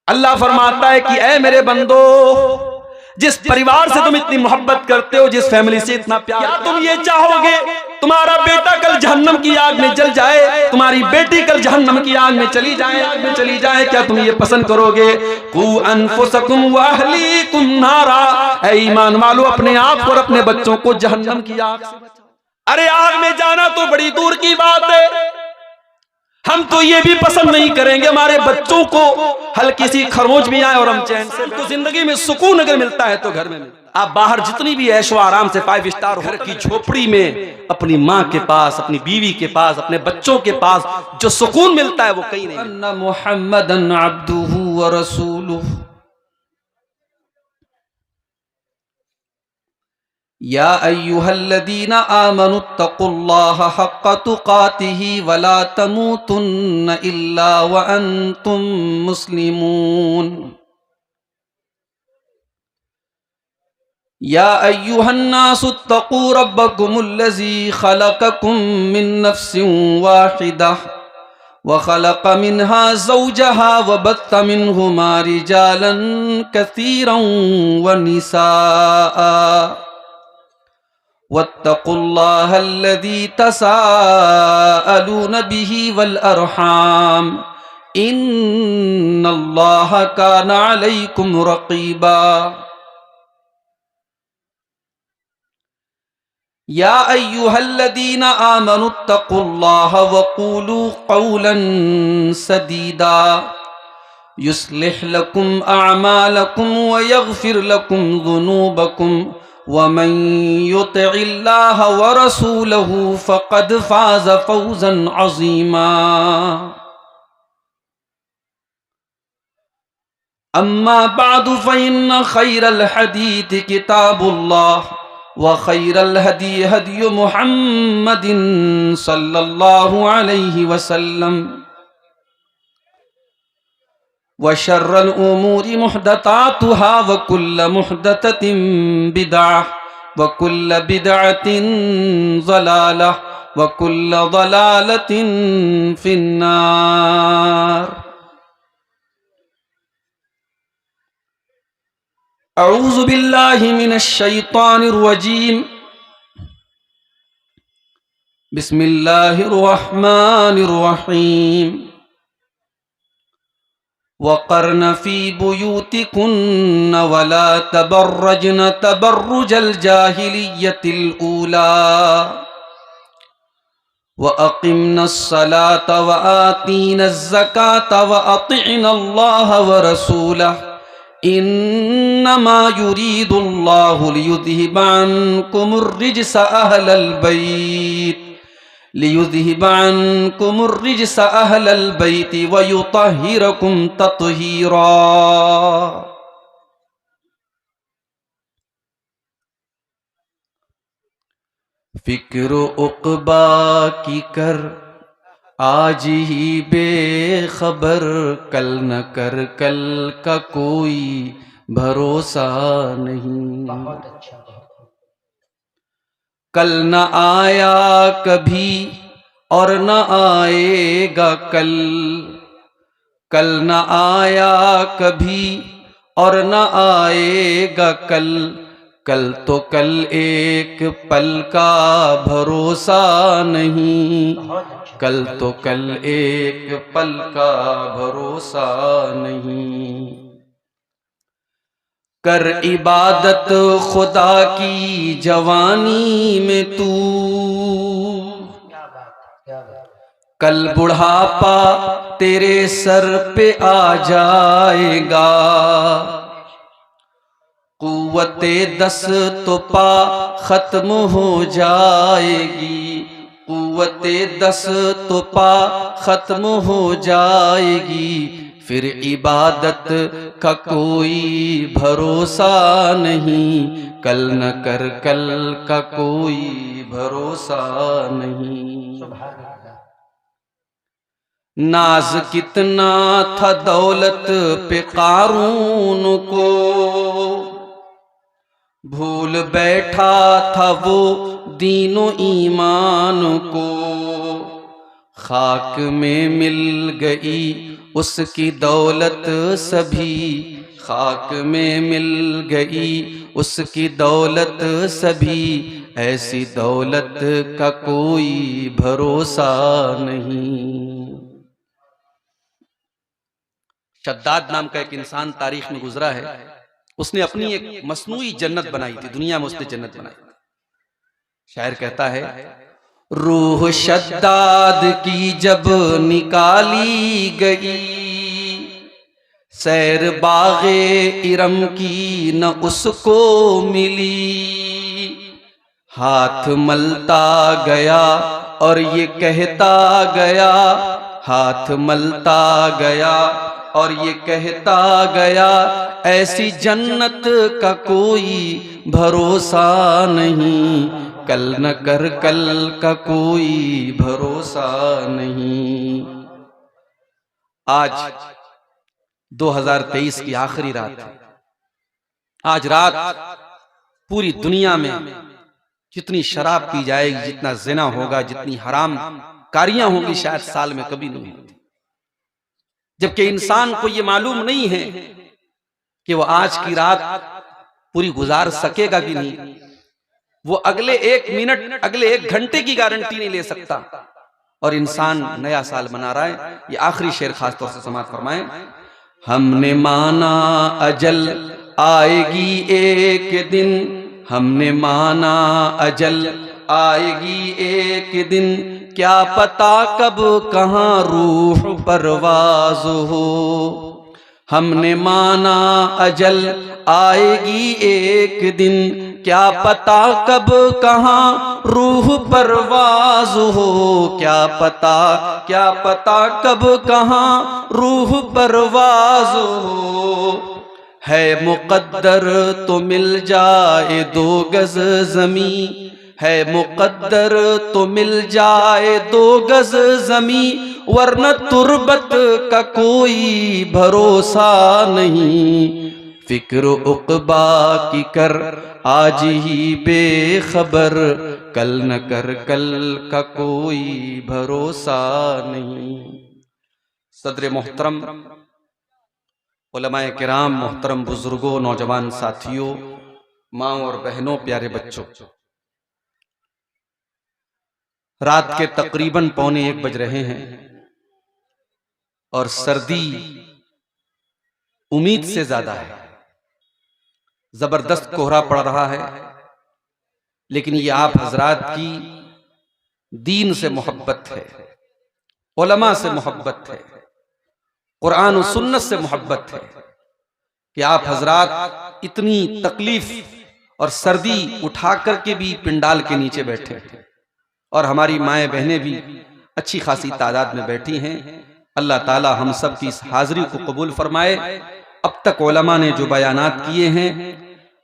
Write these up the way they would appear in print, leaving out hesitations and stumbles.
अल्लाह फरमाता है कि ऐ मेरे बंदो, जिस परिवार से तुम इतनी मोहब्बत करते हो, जिस फैमिली से इतना प्यार, क्या तुम ये चाहोगे तुम्हारा बेटा कल जहन्नम की आग में जल जाए, तुम्हारी बेटी कल जहन्नम की आग में चली जाए? क्या तुम ये पसंद करोगे? कू अनफुसकुम व अहलीकुम नारा, ऐ ईमान वालों, अपने आप और अपने बच्चों को जहन्नम की आग से बचाओ। अरे आग में जाना तो बड़ी दूर की बात है, हम तो ये भी पसंद नहीं करेंगे हमारे बच्चों को हल्की सी खरोंच भी आए और हम चैन से। तो जिंदगी में सुकून अगर मिलता है तो घर में मिलता है। आप बाहर जितनी भी ऐशो आराम से 5 स्टार घर की झोपड़ी में अपनी माँ के पास, अपनी बीवी के पास, अपने बच्चों के पास जो सुकून मिलता है वो कहीं नहीं। अन्ना मुहम्मदन अब्दुहु व रसूलुहु या अय्युहल्लज़ीना आमनुत्तक़ुल्लाहा हक़्क़ तुक़ातिही वला तमूतुन्न इल्ला व अंतुम मुस्लिमून। या अय्युहन्नासुत्तक़ू रब्बकुमुल्लज़ी ख़लक़कुम मिन नफ़्सिन वाहिदह व ख़लक़ मिन्हा ज़ौजहा व बत्थ मिन्हुमा रिजालन कसीरन व निसाअ वत्तक़ुल्लाहल्लज़ी तसाअलून बिही वल अरहाम इन्नल्लाहा काना अलैकुम रक़ीबा। या अय्युहल्लज़ीना आमनुत्तक़ुल्लाहा वक़ूलू क़ौलन सदीदा युस्लिह लकुम अअमालकुम व यग़फ़िर लकुम ज़ुनूबकुम वमन युतिइल्लाह व रसूलहु फ़क़द फ़ाज़ फ़ौज़न अज़ीमा। अम्मा बअदु फ़इन्न ख़ैरल हदीथ किताबुल्लाह व ख़ैरल हदी हदी मुहम्मदिन सल्लल्लाहु अलैहि वसल्लम व शर्रल उमूरि मुहदतातुहा व कुल्ल मुहदततिन बिदअह व कुल्ल बिदअतिन ज़लालह व कुल्ल ज़लालतिन फिन्नार। अऊज़ु बिल्लाहि मिनश शैतानिर रजीम। बिस्मिल्लाहिर रहमानिर रहीम। वक़र्न फ़ी बुयूतिकुन्न वला तबर्रजन तबर्रुजल जाहिलिय्यतिल ऊला व अक़िम्नस्सलात व आतीनज़्ज़कात व अतिअनल्लाह व रसूलह इन्नमा युरीदुल्लाहु लियुज़हिबा अन्कुमुर्रिज्स अहलल बैति व युतहिरकुम तत्हीरा। फिक्र उक़बा की कर आज ही बेखबर, कल न कर कल का कोई भरोसा नहीं। कल न आया कभी और न आएगा कल, कल न आया कभी और न आएगा कल, कल तो कल एक पल का भरोसा नहीं, कल तो कल एक पल का भरोसा नहीं। कर इबादत खुदा की जवानी में तू, कल बुढ़ापा तेरे सर पे आ जाएगा। कुव्वते दस्त तो पा खत्म हो जाएगी, कुव्वते दस्त तो पा खत्म हो जाएगी, फिर इबादत का कोई भरोसा नहीं, कल न कर कल का कोई भरोसा नहीं। नाज कितना था दौलत पे कारून को, भूल बैठा था वो दीनो ईमान को। खाक में मिल गई उसकी दौलत सभी खाक में मिल गई, उसकी दौलत सभी, ऐसी दौलत का कोई भरोसा नहीं। शद्दाद नाम का एक इंसान तारीख में गुजरा है, उसने अपनी एक मसनूई जन्नत बनाई थी, दुनिया में उसने जन्नत बनाई। शायर कहता है, रूह शद्दाद की जब निकाली गई, सैर बागे इरम की न उसको मिली। हाथ मलता गया और ये कहता गया, हाथ मलता गया और ये कहता गया, ऐसी जन्नत का कोई भरोसा नहीं, कल न कर कल का कोई भरोसा नहीं। आज 2023 की आखिरी रात है। आज रात पूरी दुनिया में जितनी शराब पी जाएगी, जितना जिना होगा, जितनी हराम कारियां होंगी, शायद साल में कभी नहीं होती। जबकि इंसान को यह मालूम नहीं है कि वो आज की रात पूरी गुजार सकेगा कि नहीं। वो अगले 1 मिनट, अगले 1 घंटे की गारंटी नहीं ले सकता। और इंसान नया साल मना रहा है। ये आखिरी शेर खास तौर से समाप्त फरमाएं, हमने माना अजल आएगी एक दिन, हमने माना अजल आएगी एक दिन, क्या पता कब कहां रूह परवाज हो। हमने माना अजल आएगी एक दिन, क्या पता कब कहां रूह परवाज हो। क्या पता कब कहां रूह परवाज हो। है मुकद्दर तो मिल जाए 2 गज जमी, है मुकद्दर तो मिल जाए 2 गज जमी, वरना तुर्बत का कोई भरोसा नहीं। फिक्र उक़बा की कर आज ही बेखबर, कल न कर कल का कोई भरोसा नहीं। सदर मोहतरम, उलमाए किराम, मोहतरम बुजुर्गों, नौजवान साथियों, माँ और बहनों, प्यारे बच्चों, रात के तकरीबन 1:15 बज रहे हैं और सर्दी उम्मीद से ज्यादा है। जबरदस्त कोहरा पड़ रहा है, लेकिन ये आप हजरात की दीन से मोहब्बत है, उलमा से मोहब्बत है, कुरान और सुन्नत से मोहब्बत है कि आप हजरात इतनी तकलीफ और सर्दी उठा करके भी पिंडाल के नीचे बैठे हैं और हमारी माएँ बहनें भी अच्छी खासी तादाद में बैठी हैं। अल्लाह ताला हम सब की इस हाजिरी को कबूल फरमाए। अब तक उलमा ने जो बयानात किए हैं,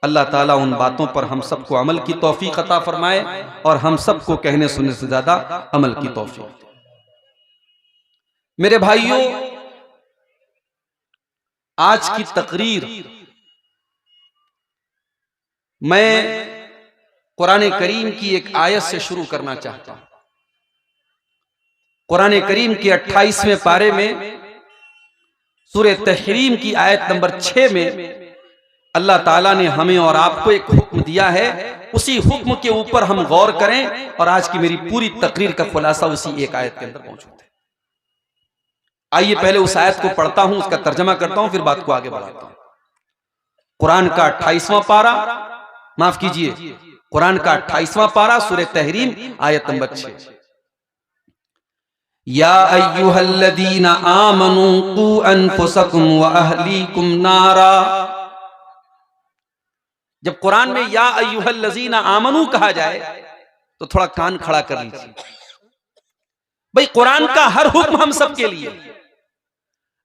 अल्लाह ताला उन बातों पर हम सबको अमल की तौफीक अता फरमाए और हम सबको कहने सुनने से ज्यादा अमल की तौफीक। मेरे भाइयों, आज की तकरीर मैं कुरान करीम की एक आयत से शुरू करना चाहता हूं। कुरान करीम के 28वें पारे में सूरह तहरीम की आयत नंबर 6 में अल्लाह ताला ने हमें और आपको एक हुक्म दिया है। उसी हुक्म के ऊपर हम गौर करें और आज की मेरी पूरी तकरीर का खुलासा उसी एक आयत के अंदर मौजूद है। आइए पहले उस आयत को पढ़ता हूं, उसका तर्जमा करता हूं, फिर बात को आगे बढ़ाता हूं। कुरान का 28वां पारा, माफ कीजिए, कुरान का 28वां पारा, सूरह तहरीम, आयत नंबर 6। या अय्युहल्लज़ीना आमनू कू अनफुसकुम व अहलीकुम नारा। जब कुरान में या अय्युहल्लज़ीना आमनू कहा जाए तो थोड़ा कान खड़ा कर लीजिए। भाई, कुरान का हर हुक्म हम सब के लिए,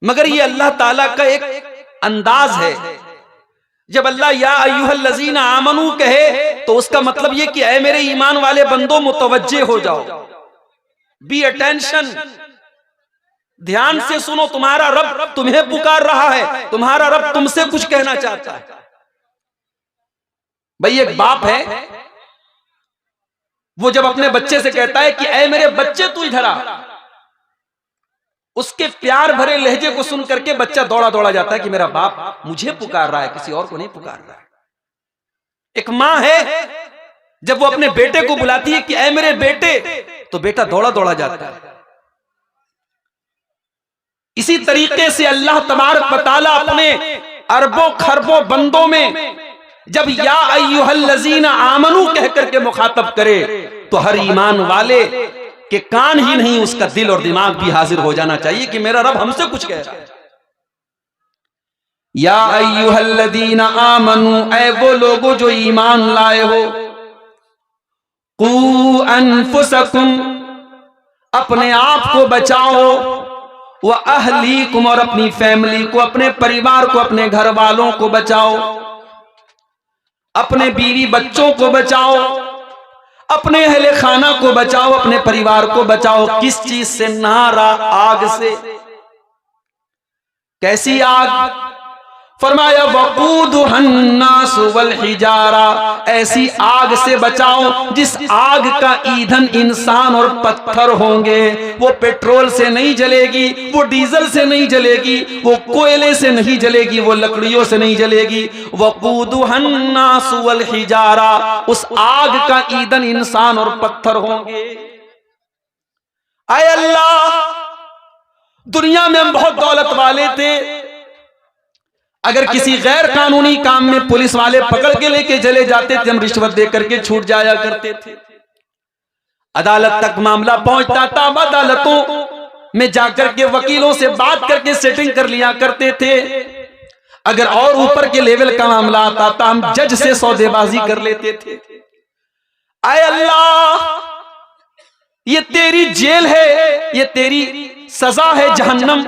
मगर ये अल्लाह ताला का एक अंदाज है। जब अल्लाह या अय्युहल्लज़ीना आमनू कहे तो उसका मतलब ये कि ऐ मेरे ईमान वाले बंदो, मुतवज्जे हो जाओ, बी अटेंशन, ध्यान से सुनो। तुम्हारा रब तुम्हें पुकार रहा है, तुम्हारा रब तुमसे कुछ कहना चाहता है। भाई, एक बाप है, वो जब अपने बच्चे से कहता है कि ऐ मेरे बच्चे तू इधर आ, उसके प्यार भरे लहजे को सुन करके बच्चा दौड़ा दौड़ा जाता है कि मेरा बाप मुझे पुकार रहा है, किसी और को नहीं पुकार रहा है। एक मां है, जब वो अपने बेटे को बुलाती है कि ऐ मेरे बेटे, तो बेटा दौड़ा दौड़ा जाता है। इसी तरीके से अल्लाह तबारक व तआला अपने अरबों खरबों बंदों में जब या अय्युहल्लज़ीना आमनू कह करके मुखातब करे, तो हर ईमान वाले के कान ही नहीं, उसका दिल और दिमाग भी हाजिर हो जाना चाहिए कि मेरा रब हमसे कुछ कह रहा है। या अय्युहल्लज़ीना आमनू, ऐ वो लोगो जो ईमान लाए हो, कू अनफुसकुम, अपने आप को बचाओ, व अहलीकुम, और अपनी फैमिली को, अपने परिवार को, अपने घर वालों को बचाओ, अपने बीवी बच्चों को बचाओ, अपने अहले खाना को बचाओ, अपने परिवार को बचाओ। किस चीज से? नारा, आग से। कैसी आग? फरमाया वक़ूदुहन्नास वल हिजारा, ऐसी आग से बचाओ जिस आग का ईंधन इंसान और पत्थर होंगे। वो पेट्रोल से नहीं जलेगी, वो डीजल से नहीं जलेगी, वो कोयले से नहीं जलेगी, वो लकड़ियों से नहीं जलेगी। वक़ूदुहन्नास वल हिजारा, उस आग का ईंधन इंसान और पत्थर होंगे। आए अल्लाह, दुनिया में हम बहुत दौलत वाले थे, अगर किसी गैर कानूनी काम में पुलिस वाले पकड़ के लेके चले जाते थे, हम रिश्वत दे करके छूट जाया करते थे। अदालत तक मामला पहुंचता था, अदालतों में जाकर के वकीलों से बात करके सेटिंग कर लिया करते थे। अगर और ऊपर के लेवल का मामला आता था, हम जज से सौदेबाजी कर लेते थे। आए अल्लाह, ये तेरी जेल है, ये तेरी सजा है, जहन्नम।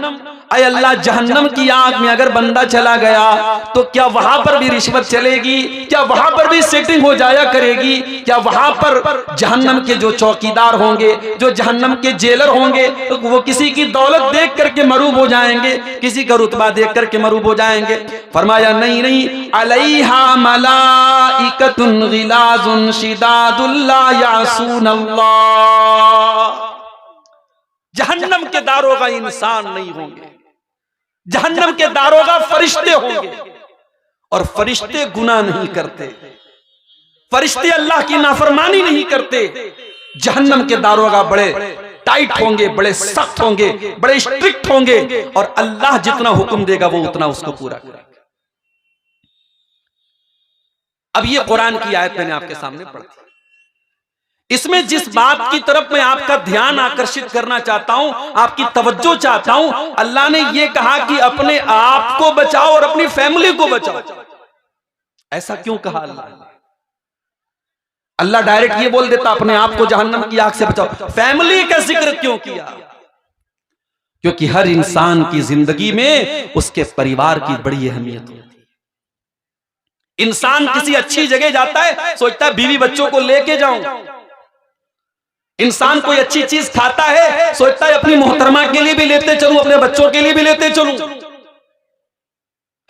अय अल्लाह, जहन्नम की आग में अगर बंदा चला गया तो क्या वहां पर भी रिश्वत चलेगी? क्या वहां पर भी सेटिंग हो जाया करेगी? क्या वहां पर जहन्नम के जो चौकीदार होंगे, जो जहन्नम के जेलर होंगे, तो वो किसी की दौलत देख करके मरूब हो जाएंगे, किसी का रुतबा देख करके मरूब हो जाएंगे? फरमाया नहीं नहीं, अलैहा मलाइकतुन गिलाजुन शिदादुन ला यासूनल्लाह, जहन्नम के दारोगा इंसान नहीं होंगे, जहन्नम के दारोगा फरिश्ते होंगे, और फरिश्ते गुनाह नहीं करते, फरिश्ते अल्लाह की नाफरमानी नहीं करते। जहन्नम के दारोगा बड़े टाइट होंगे, बड़े सख्त होंगे, बड़े स्ट्रिक्ट होंगे, और अल्लाह जितना हुक्म देगा वो उतना उसको पूरा करेगा। अब ये कुरान की आयत मैंने आपके सामने पढ़ी, इसमें जिस बात की तरफ मैं आपका ध्यान आकर्षित करना चाहता हूं, आपकी तवज्जो चाहता हूं, अल्लाह ने यह कहा कि अपने आप को बचाओ और अपनी फैमिली को बचाओ। ऐसा क्यों कहा अल्लाह? अल्लाह डायरेक्ट ये बोल देता अपने आप को जहन्नम की आग से बचाओ, फैमिली का जिक्र क्यों किया? क्योंकि हर इंसान की जिंदगी में उसके परिवार की बड़ी अहमियत होती है। इंसान किसी अच्छी जगह जाता है, सोचता है बीवी बच्चों को लेके जाऊं। इंसान कोई अच्छी चीज खाता है, सोचता है अपनी मोहतरमा के लिए भी लेते चलूं, अपने बच्चों के लिए भी लेते चलूं।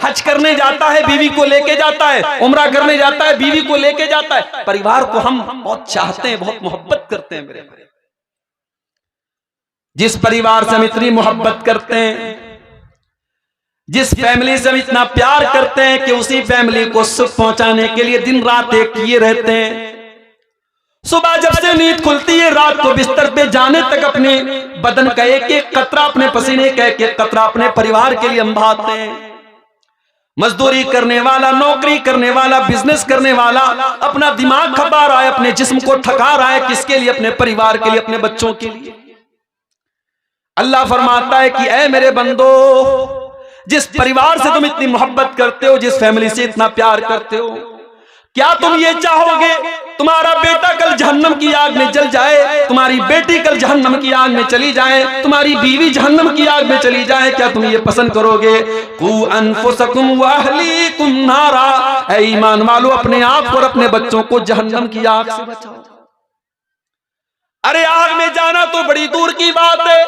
हज करने जाता है, बीवी को लेके जाता है, उम्रा करने जाता है, बीवी को लेके जाता है। परिवार को हम बहुत चाहते हैं, बहुत मोहब्बत करते हैं। मेरे जिस परिवार से हम इतनी मोहब्बत करते हैं, जिस फैमिली से हम इतना प्यार करते हैं कि उसी फैमिली को सुख पहुंचाने के लिए दिन रात एक किए रहते हैं। सुबह जब से नींद खुलती है, रात को बिस्तर पे जाने तक अपने बदन का एक एक कतरा, अपने पसीने का एक एक कतरा अपने परिवार के लिए हम बहाते हैं। मजदूरी करने वाला, नौकरी करने वाला, बिजनेस करने वाला अपना दिमाग खपा रहा है, अपने जिस्म को थका रहा है, किसके लिए? अपने परिवार के लिए, अपने बच्चों के लिए। अल्लाह फरमाता है कि ऐ मेरे बंदो, जिस परिवार से तुम इतनी मोहब्बत करते हो, जिस फैमिली से इतना प्यार करते हो, क्या तुम ये चाहोगे तुम्हारा बेटा कल जहन्नम की आग में जल जाए, तुम्हारी बेटी कल जहन्नम की आग में चली जाए, तुम्हारी बीवी जहन्नम की आग में चली जाए? क्या तुम ये पसंद करोगे? कू अनफुसकुम व अहलीकुम नारा, ऐ ईमान वालों, अपने आप और अपने बच्चों को जहन्नम की आग से बचाओ। अरे आग में जाना तो बड़ी दूर की बात है,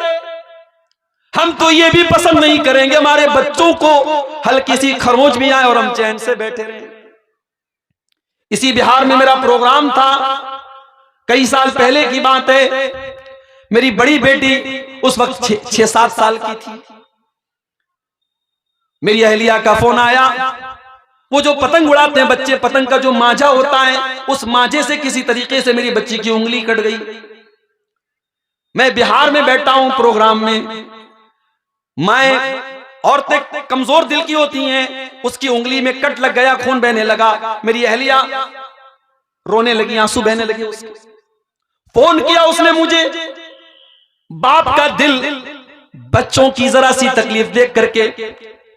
हम तो ये भी पसंद नहीं करेंगे हमारे बच्चों को हल्की सी खरोंच भी आए और हम चैन से बैठे रहें। इसी बिहार में मेरा प्रोग्राम था, कई साल पहले की बात है। मेरी बड़ी बेटी उस वक्त 6-7 साल की थी। मेरी अहलिया का फोन आया। वो जो पतंग उड़ाते हैं बच्चे, पतंग का जो मांझा होता है, उस मांझे से किसी तरीके से मेरी बच्ची की उंगली कट गई। मैं बिहार में बैठा हूं प्रोग्राम में। मैं औरतें कमजोर दिल की होती हैं, उसकी उंगली में कट लग गया, खून बहने लगा। मेरी अहलिया रोने लगी, आंसू बहने लगे। उसके फोन किया उसने मुझे। बाप का दिल बच्चों की जरा सी तकलीफ देख करके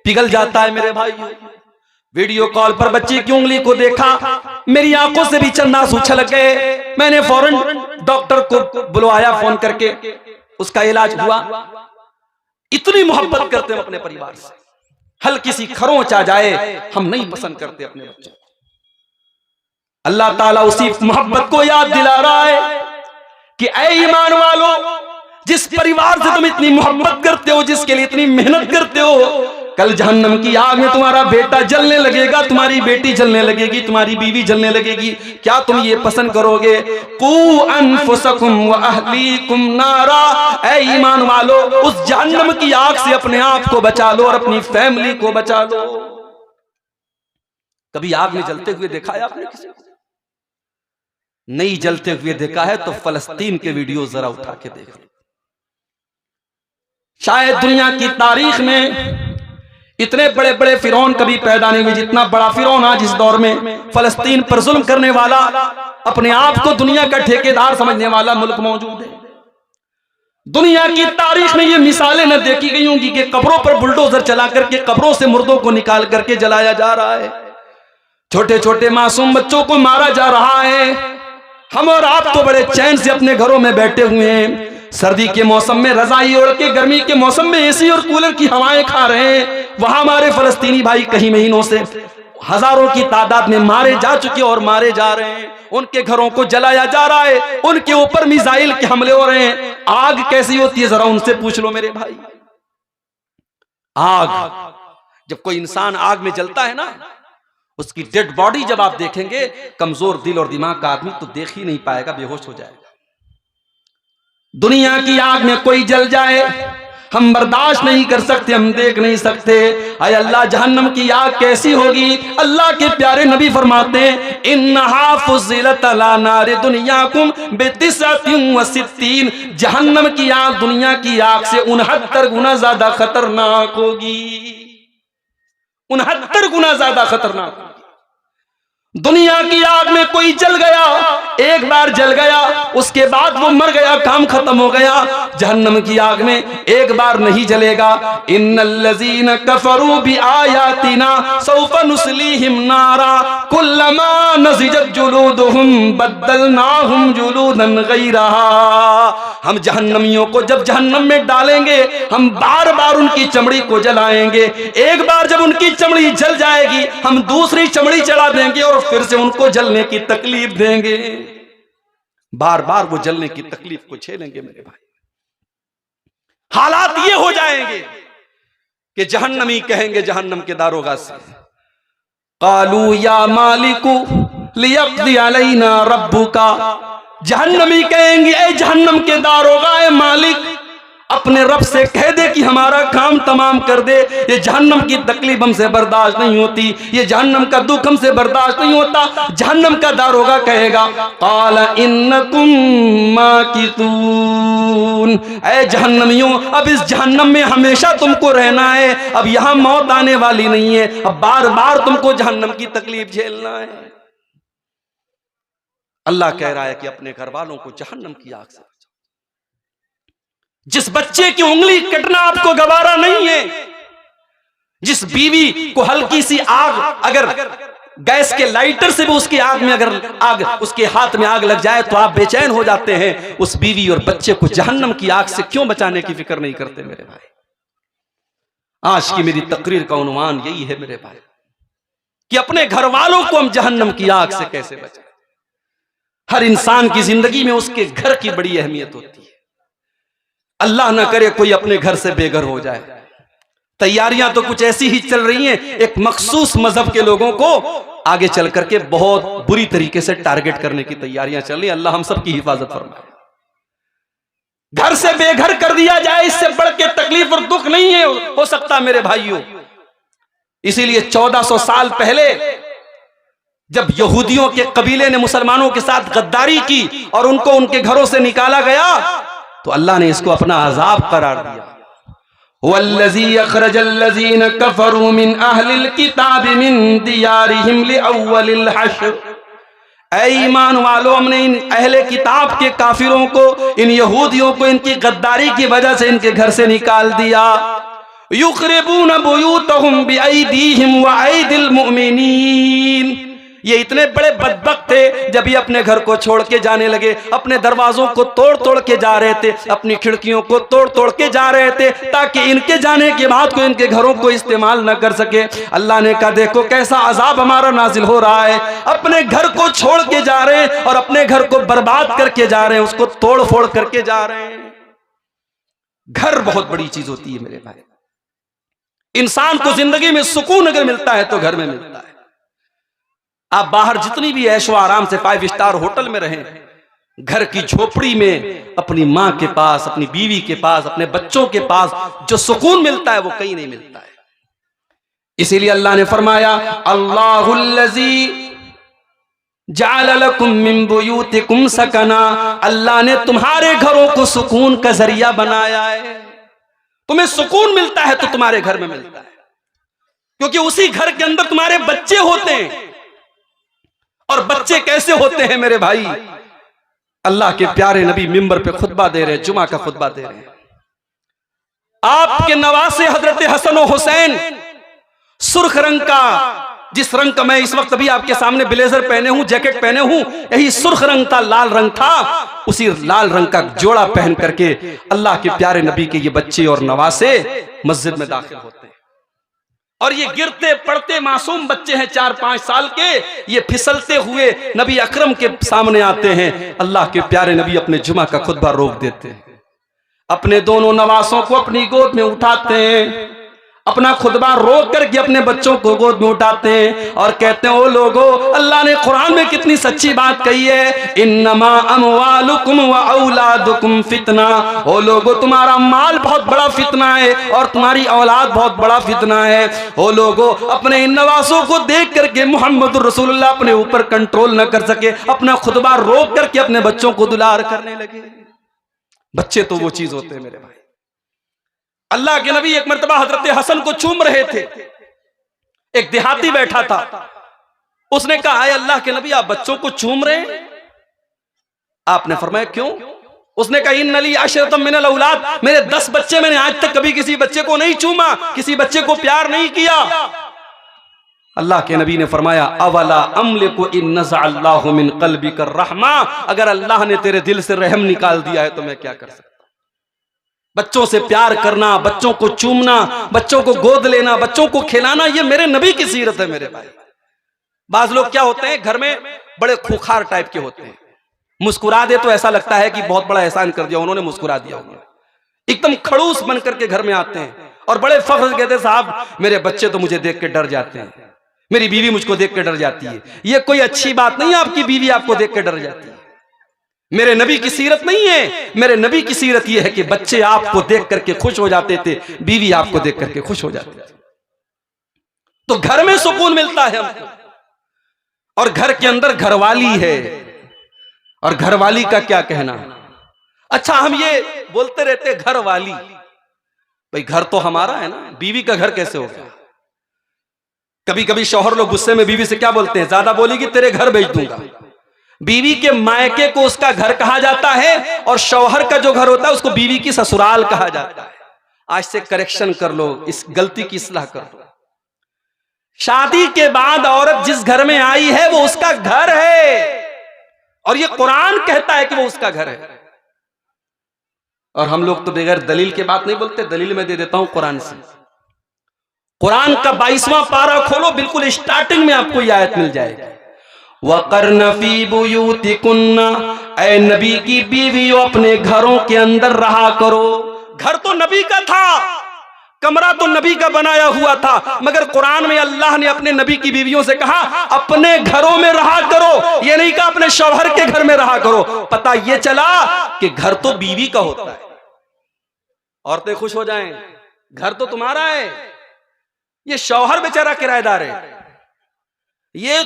पिघल जाता है मेरे भाई। वीडियो कॉल पर बच्चे की उंगली को देखा, मेरी आंखों से भी चंद आंसू छलक गए। मैंने फौरन डॉक्टर को बुलवाया फोन करके, उसका इलाज हुआ। इतनी मोहब्बत करते हैं अपने परिवार से, हल्की सी खरोंच आ जाए हम नहीं पसंद करते अपने बच्चों। अल्लाह ताला उसी मोहब्बत को याद दिला रहा है कि ऐ ईमान वालों, जिस परिवार से तुम इतनी मोहब्बत करते हो, जिसके लिए इतनी मेहनत करते हो, कल जहन्नम की आग में तुम्हारा बेटा जलने लगेगा, तुम्हारी बेटी जलने लगेगी, तुम्हारी बीवी जलने लगेगी। क्या तुम ये पसंद करोगे? कू अनफुसकुम व अहलीकुम नारा, ऐ ईमान वालो, उस जहन्नम की आग से अपने आप को बचा लो और अपनी फैमिली को बचा लो। कभी आग में जलते हुए देखा है आपने किसी को? नहीं जलते हुए देखा है तो फलस्तीन के वीडियो जरा उठा के देख लो। शायद दुनिया की तारीख में इतने बड़े बड़े फिरौन कभी पैदा नहीं हुए जितना बड़ा फिरौन आज इस दौर में फलस्तीन पर जुल्म करने वाला, अपने आप को दुनिया का ठेकेदार समझने वाला मुल्क मौजूद है। दुनिया की तारीख में ये मिसालें न देखी गई होंगी कि कब्रों पर बुलडोजर चला करके कब्रों से मुर्दों को निकाल करके जलाया जा रहा है, छोटे छोटे मासूम बच्चों को मारा जा रहा है। हम और आप तो बड़े चैन से अपने घरों में बैठे हुए हैं, सर्दी के मौसम में रजाई ओढ़ के, गर्मी के मौसम में एसी और कूलर की हवाएं खा रहे हैं। वहां हमारे फलस्तीनी भाई कई महीनों से हजारों की तादाद में मारे जा चुके और मारे जा रहे हैं। उनके घरों को जलाया जा रहा है, उनके ऊपर मिसाइल के हमले हो रहे हैं। आग कैसी होती है जरा उनसे पूछ लो मेरे भाई। आग, जब कोई इंसान आग में जलता है ना, उसकी डेड बॉडी जब आप देखेंगे, कमजोर दिल और दिमाग का आदमी तो देख ही नहीं पाएगा, बेहोश हो जाएगा। दुनिया की आग में कोई जल जाए हम बर्दाश्त नहीं कर सकते, हम देख नहीं सकते। अय अल्लाह, जहन्नम की आग कैसी होगी? अल्लाह के प्यारे नबी फरमाते हैं, इन्नहा फुज़िलत अला नारि दुनियाकुम बितिसअतिन व सित्तीन, जहन्नम की आग दुनिया की आग से 69 गुना ज्यादा खतरनाक होगी। 69 गुना ज्यादा खतरनाक होगी। दुनिया की आग में कोई जल गया, एक बार जल गया, उसके बाद वो मर गया, काम खत्म हो गया। जहन्नम की आग में एक बार नहीं जलेगा। इन्नल्लज़ीना कफरू बिआयातिना सौफा नुस्लीहिम नारा कुल्लमा नज़िजत जुलूदुहुम बद्दलनाहुम जुलूदन गैरहा। हम जहन्नमियों को जब जहन्नम में डालेंगे, हम बार बार उनकी चमड़ी को जलाएंगे। एक बार जब उनकी चमड़ी जल जाएगी, हम दूसरी चमड़ी चढ़ा देंगे और फिर से उनको जलने की तकलीफ देंगे। बार बार वो जलने की तकलीफ को झेलेंगे मेरे भाई। हालात ये हो जाएंगे कि जहन्नमी कहेंगे जहन्नम के दारोगा से, कालू या मालिकू लियक़्दी अलैना रब्बुका। जहन्नमी कहेंगे, ए जहन्नम के दारोगा, ए मालिक, अपने रब से कह दे कि हमारा काम तमाम कर दे। ये जहन्नम की तकलीफ हमसे बर्दाश्त नहीं होती, ये जहन्नम का दुख हमसे बर्दाश्त नहीं होता। जहन्नम का दारोगा कहेगा, काला इन्नकुम माकितून, ऐ जहन्नमियों, अब इस जहन्नम में हमेशा तुमको रहना है, अब यहां मौत आने वाली नहीं है, अब बार बार तुमको जहन्नम की तकलीफ झेलना है। अल्लाह कह रहा है कि अपने घर वालों को जहन्नम की आग से, जिस बच्चे की उंगली कटना आपको गवारा नहीं है, जिस बीवी को हल्की सी आग, अगर गैस के लाइटर से भी उसकी आग में अगर आग, उसके हाथ में आग लग जाए तो आप बेचैन हो जाते हैं, उस बीवी और बच्चे को जहन्नम की आग से क्यों बचाने की फिक्र नहीं करते मेरे भाई। आज की मेरी तकरीर का उन्वान यही है मेरे भाई, कि अपने घर वालों को हम जहन्नम की आग से कैसे बचाएं। हर इंसान की जिंदगी में उसके घर की बड़ी अहमियत होती है। अल्लाह ना करे कोई अपने घर से बेघर हो जाए। तैयारियां तो कुछ ऐसी ही चल रही हैं, एक मखसूस मजहब के लोगों को आगे चल करके बहुत बुरी तरीके से टारगेट करने की तैयारियां चल रही हैं। अल्लाह हम सब की हिफाजत फरमाए। घर से बेघर कर दिया जाए, इससे बढ़ के तकलीफ और दुख नहीं है हो सकता मेरे भाइयों। इसीलिए 1400 साल पहले जब यहूदियों के कबीले ने मुसलमानों के साथ गद्दारी की और उनको उनके घरों से निकाला गया, तो अल्लाह ने इसको अपना अजाब करार दिया। वल्लज़ी अखरजल्लज़ीन कफरू मिन अहलिल किताब मिन दियारिहिम लिअव्वलिल हश्र। ऐ ईमान वालों, हमने इन अहले किताब के काफिरों को, इन यहूदियों को इनकी गद्दारी की वजह से इनके घर से निकाल दिया। युखरिबून बुयूतहुम बिअयदीहिम व अयदिल मुमिनीन। ये इतने बड़े बदबख्त थे, जब ये अपने घर को छोड़ के जाने लगे, अपने दरवाजों को तोड़ तोड़ के जा रहे थे, अपनी खिड़कियों को तोड़ तोड़ के जा रहे थे, ताकि इनके जाने के बाद कोई इनके घरों को इस्तेमाल न कर सके। अल्लाह ने कहा देखो कैसा अजाब हमारा नाजिल हो रहा है। अपने घर को छोड़ के जा रहे हैं और अपने घर को बर्बाद करके जा रहे हैं, उसको तोड़ फोड़ करके जा रहे हैं। घर बहुत बड़ी चीज होती है मेरे भाई। इंसान को जिंदगी में सुकून अगर मिलता है तो घर में मिलता है। आप बाहर जितनी भी ऐशो आराम से 5 स्टार होटल में रहें, घर की झोपड़ी में अपनी मां के पास, अपनी बीवी के पास, अपने बच्चों के पास जो सुकून मिलता है वो कहीं नहीं मिलता है। इसीलिए अल्लाह ने फरमाया अल्लाहुल्लज़ी जअल लकुम मिन बुयूतिकुम सकना। अल्लाह ने तुम्हारे घरों को सुकून का जरिया बनाया है। तुम्हें सुकून मिलता है तो तुम्हारे घर में मिलता है, क्योंकि उसी घर के अंदर तुम्हारे बच्चे होते हैं। और बच्चे कैसे होते हैं मेरे भाई? अल्लाह के प्यारे नबी मिंबर पे खुतबा दे रहे हैं, जुमा का खुतबा दे रहे हैं। आपके नवासे हजरत हसन और हुसैन सुर्ख रंग का, जिस रंग का मैं इस वक्त अभी आपके सामने ब्लेजर पहने हूं, जैकेट पहने हूं, यही सुर्ख रंग था, लाल रंग था। उसी लाल रंग का जोड़ा पहन करके अल्लाह के प्यारे नबी के ये बच्चे और नवासे मस्जिद में दाखिल होते हैं। और ये गिरते पड़ते मासूम बच्चे हैं, 4-5 साल के, ये फिसलते हुए नबी अकरम के सामने आते हैं। अल्लाह के प्यारे नबी अपने जुमा का खुतबा रोक देते हैं, अपने दोनों नवासों को अपनी गोद में उठाते हैं, अपना खुतबा रोक करके अपने बच्चों को गोद में उठाते हैं और कहते हैं ओ लोगो, अल्लाह ने कुरान में कितनी सच्ची बात कही है, इन्नमा अमवालुकुम व औलादुकुम फितना। ओ लोगो, तुम्हारा माल बहुत बड़ा फितना है और तुम्हारी औलाद बहुत बड़ा फितना है। ओ लोगो, अपने इन नवासों को देख करके मोहम्मद रसूलुल्लाह अपने ऊपर कंट्रोल न कर सके, अपना खुतबा रोक करके अपने बच्चों को दुलार करने लगे। बच्चे तो वो चीज होते हैं मेरे भाई। अल्लाह के नबी एक मर्तबा हजरत हसन को चूम रहे थे। एक देहाती बैठा था, उसने कहा अल्लाह के नबी आप बच्चों को चूम रहे हैं? आपने फरमाया क्यों? उसने कहा इन्नली अशरतम मिनल औलाद, मेरे 10 बच्चे, मैंने आज तक कभी किसी बच्चे को नहीं चूमा, किसी बच्चे को प्यार नहीं किया। अल्लाह के नबी ने फरमाया अवला अमलिकु इन नज़अल्लाहु मिन क़ल्बिका रहमा। अगर अल्लाह ने तेरे दिल से रहम निकाल दिया है तो मैं क्या कर सकता। बच्चों से प्यार करना, बच्चों को चूमना, बच्चों को गोद लेना, बच्चों को खिलाना, ये मेरे नबी की सीरत है मेरे भाई। बाज लोग क्या होते हैं, घर में बड़े खूंखार टाइप के होते हैं, मुस्कुरा दे तो ऐसा लगता है कि बहुत बड़ा एहसान कर दिया उन्होंने, मुस्कुरा दिया उन्होंने। एकदम खड़ूस बन करके घर में आते हैं और बड़े फख्र से कहते हैं साहब मेरे बच्चे तो मुझे देख के डर जाते हैं, मेरी बीवी मुझको देख के डर जाती है। ये कोई अच्छी बात नहीं है, आपकी बीवी आपको देख के डर जाती है। मेरे नबी की सीरत नहीं है। मेरे नबी की सीरत यह है कि बच्चे आपको देख करके खुश हो जाते थे, बीवी आपको देख करके खुश हो जाती थी। तो घर में सुकून मिलता है हमको। और घर के अंदर घरवाली है, और घरवाली का क्या कहना। अच्छा, हम ये बोलते रहते घरवाली, भाई घर तो हमारा है ना, बीवी का घर कैसे हो गया? कभी कभी शौहर लोग गुस्से में बीवी से क्या बोलते हैं, ज्यादा बोलेगी तेरे घर भेज दूंगा। बीवी के मायके को उसका घर कहा जाता है और शौहर का जो घर होता है उसको बीवी की ससुराल कहा जाता है। आज से करेक्शन कर लो, इस गलती की इस्लाह कर लो। शादी के बाद औरत जिस घर में आई है वो उसका घर है, और ये कुरान कहता है कि वो उसका घर है। और हम लोग तो बगैर दलील के बात नहीं बोलते। दलील मैं दे देता हूं कुरान से। कुरान का 22वां पारा खोलो, बिल्कुल स्टार्टिंग में आपको यह आयत मिल जाएगी, वक़र्न फ़ी बुयूतिकुन्ना, ऐ नबी की बीवियों अपने घरों के अंदर रहा करो। घर तो नबी का था, कमरा तो नबी का बनाया हुआ था, मगर कुरान में अल्लाह ने अपने नबी की बीवियों से कहा अपने घरों में रहा करो, ये नहीं कहा अपने शौहर के घर में रहा करो। पता ये चला कि घर तो बीवी का होता है। औरतें खुश हो जाएं, घर तो तुम्हारा है, ये शौहर बेचारा किराएदार है। ये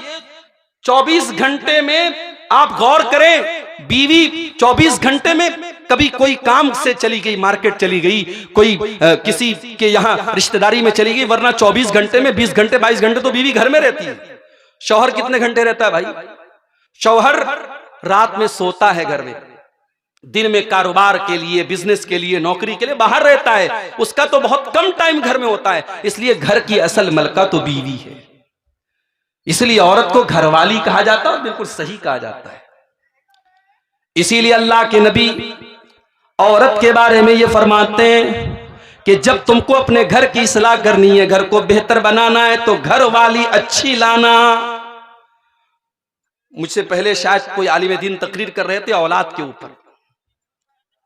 24 घंटे में आप गौर करें, बीवी 24 घंटे में कभी कोई काम से चली गई, मार्केट चली गई, कोई किसी के यहां रिश्तेदारी में चली गई, वरना 24 घंटे में 20 घंटे 22 घंटे तो बीवी घर में रहती है। शौहर कितने घंटे रहता है भाई? शौहर रात में सोता है घर में, दिन में कारोबार के लिए, बिजनेस के लिए, नौकरी के लिए बाहर रहता है, उसका तो बहुत कम टाइम घर में होता है। इसलिए घर की असल मलका तो बीवी है, इसलिए औरत को घरवाली कहा जाता है और बिल्कुल सही कहा जाता है। इसीलिए अल्लाह के नबी औरत के बारे में ये फरमाते हैं कि जब तुमको अपने घर की इस्लाह करनी है, घर को बेहतर बनाना है, तो घर वाली अच्छी लाना। मुझसे पहले शायद कोई आलिम दीन तकरीर कर रहे थे औलाद के ऊपर,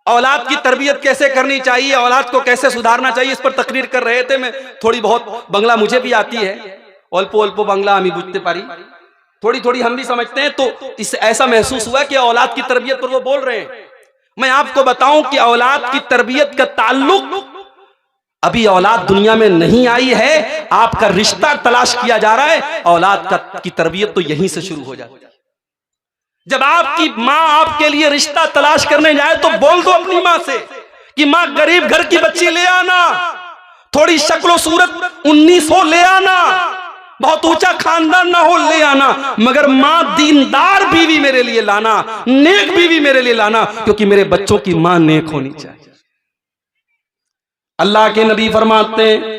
औलाद की तरबियत कैसे करनी चाहिए, औलाद को कैसे सुधारना चाहिए, इस पर तकरीर कर रहे थे। मैं थोड़ी बहुत बंगला मुझे भी आती है, अल्पो अल्पो बांग्ला हमें बुझते पारी, थोड़ी थोड़ी हम भी समझते हैं। तो इससे ऐसा महसूस हुआ कि औलाद की तरबियत पर वो बोल रहे हैं। मैं आपको बताऊं कि औलाद की तरबियत का ताल्लुक, अभी औलाद दुनिया में नहीं आई है, आपका रिश्ता तलाश किया जा रहा है, औलाद की तरबियत तो यहीं से शुरू हो जाती है। जब आपकी माँ आपके लिए रिश्ता तलाश करने जाए तो बोल दो अपनी माँ से कि माँ गरीब घर की बच्ची ले आना, थोड़ी शक्लो सूरत 19 हो ले आना, बहुत ऊंचा खानदान ना हो ले आना, मगर मां दीनदार बीवी मेरे लिए लाना, नेक बीवी मेरे लिए लाना, क्योंकि मेरे बच्चों की मां नेक होनी चाहिए। अल्लाह के नबी फरमाते हैं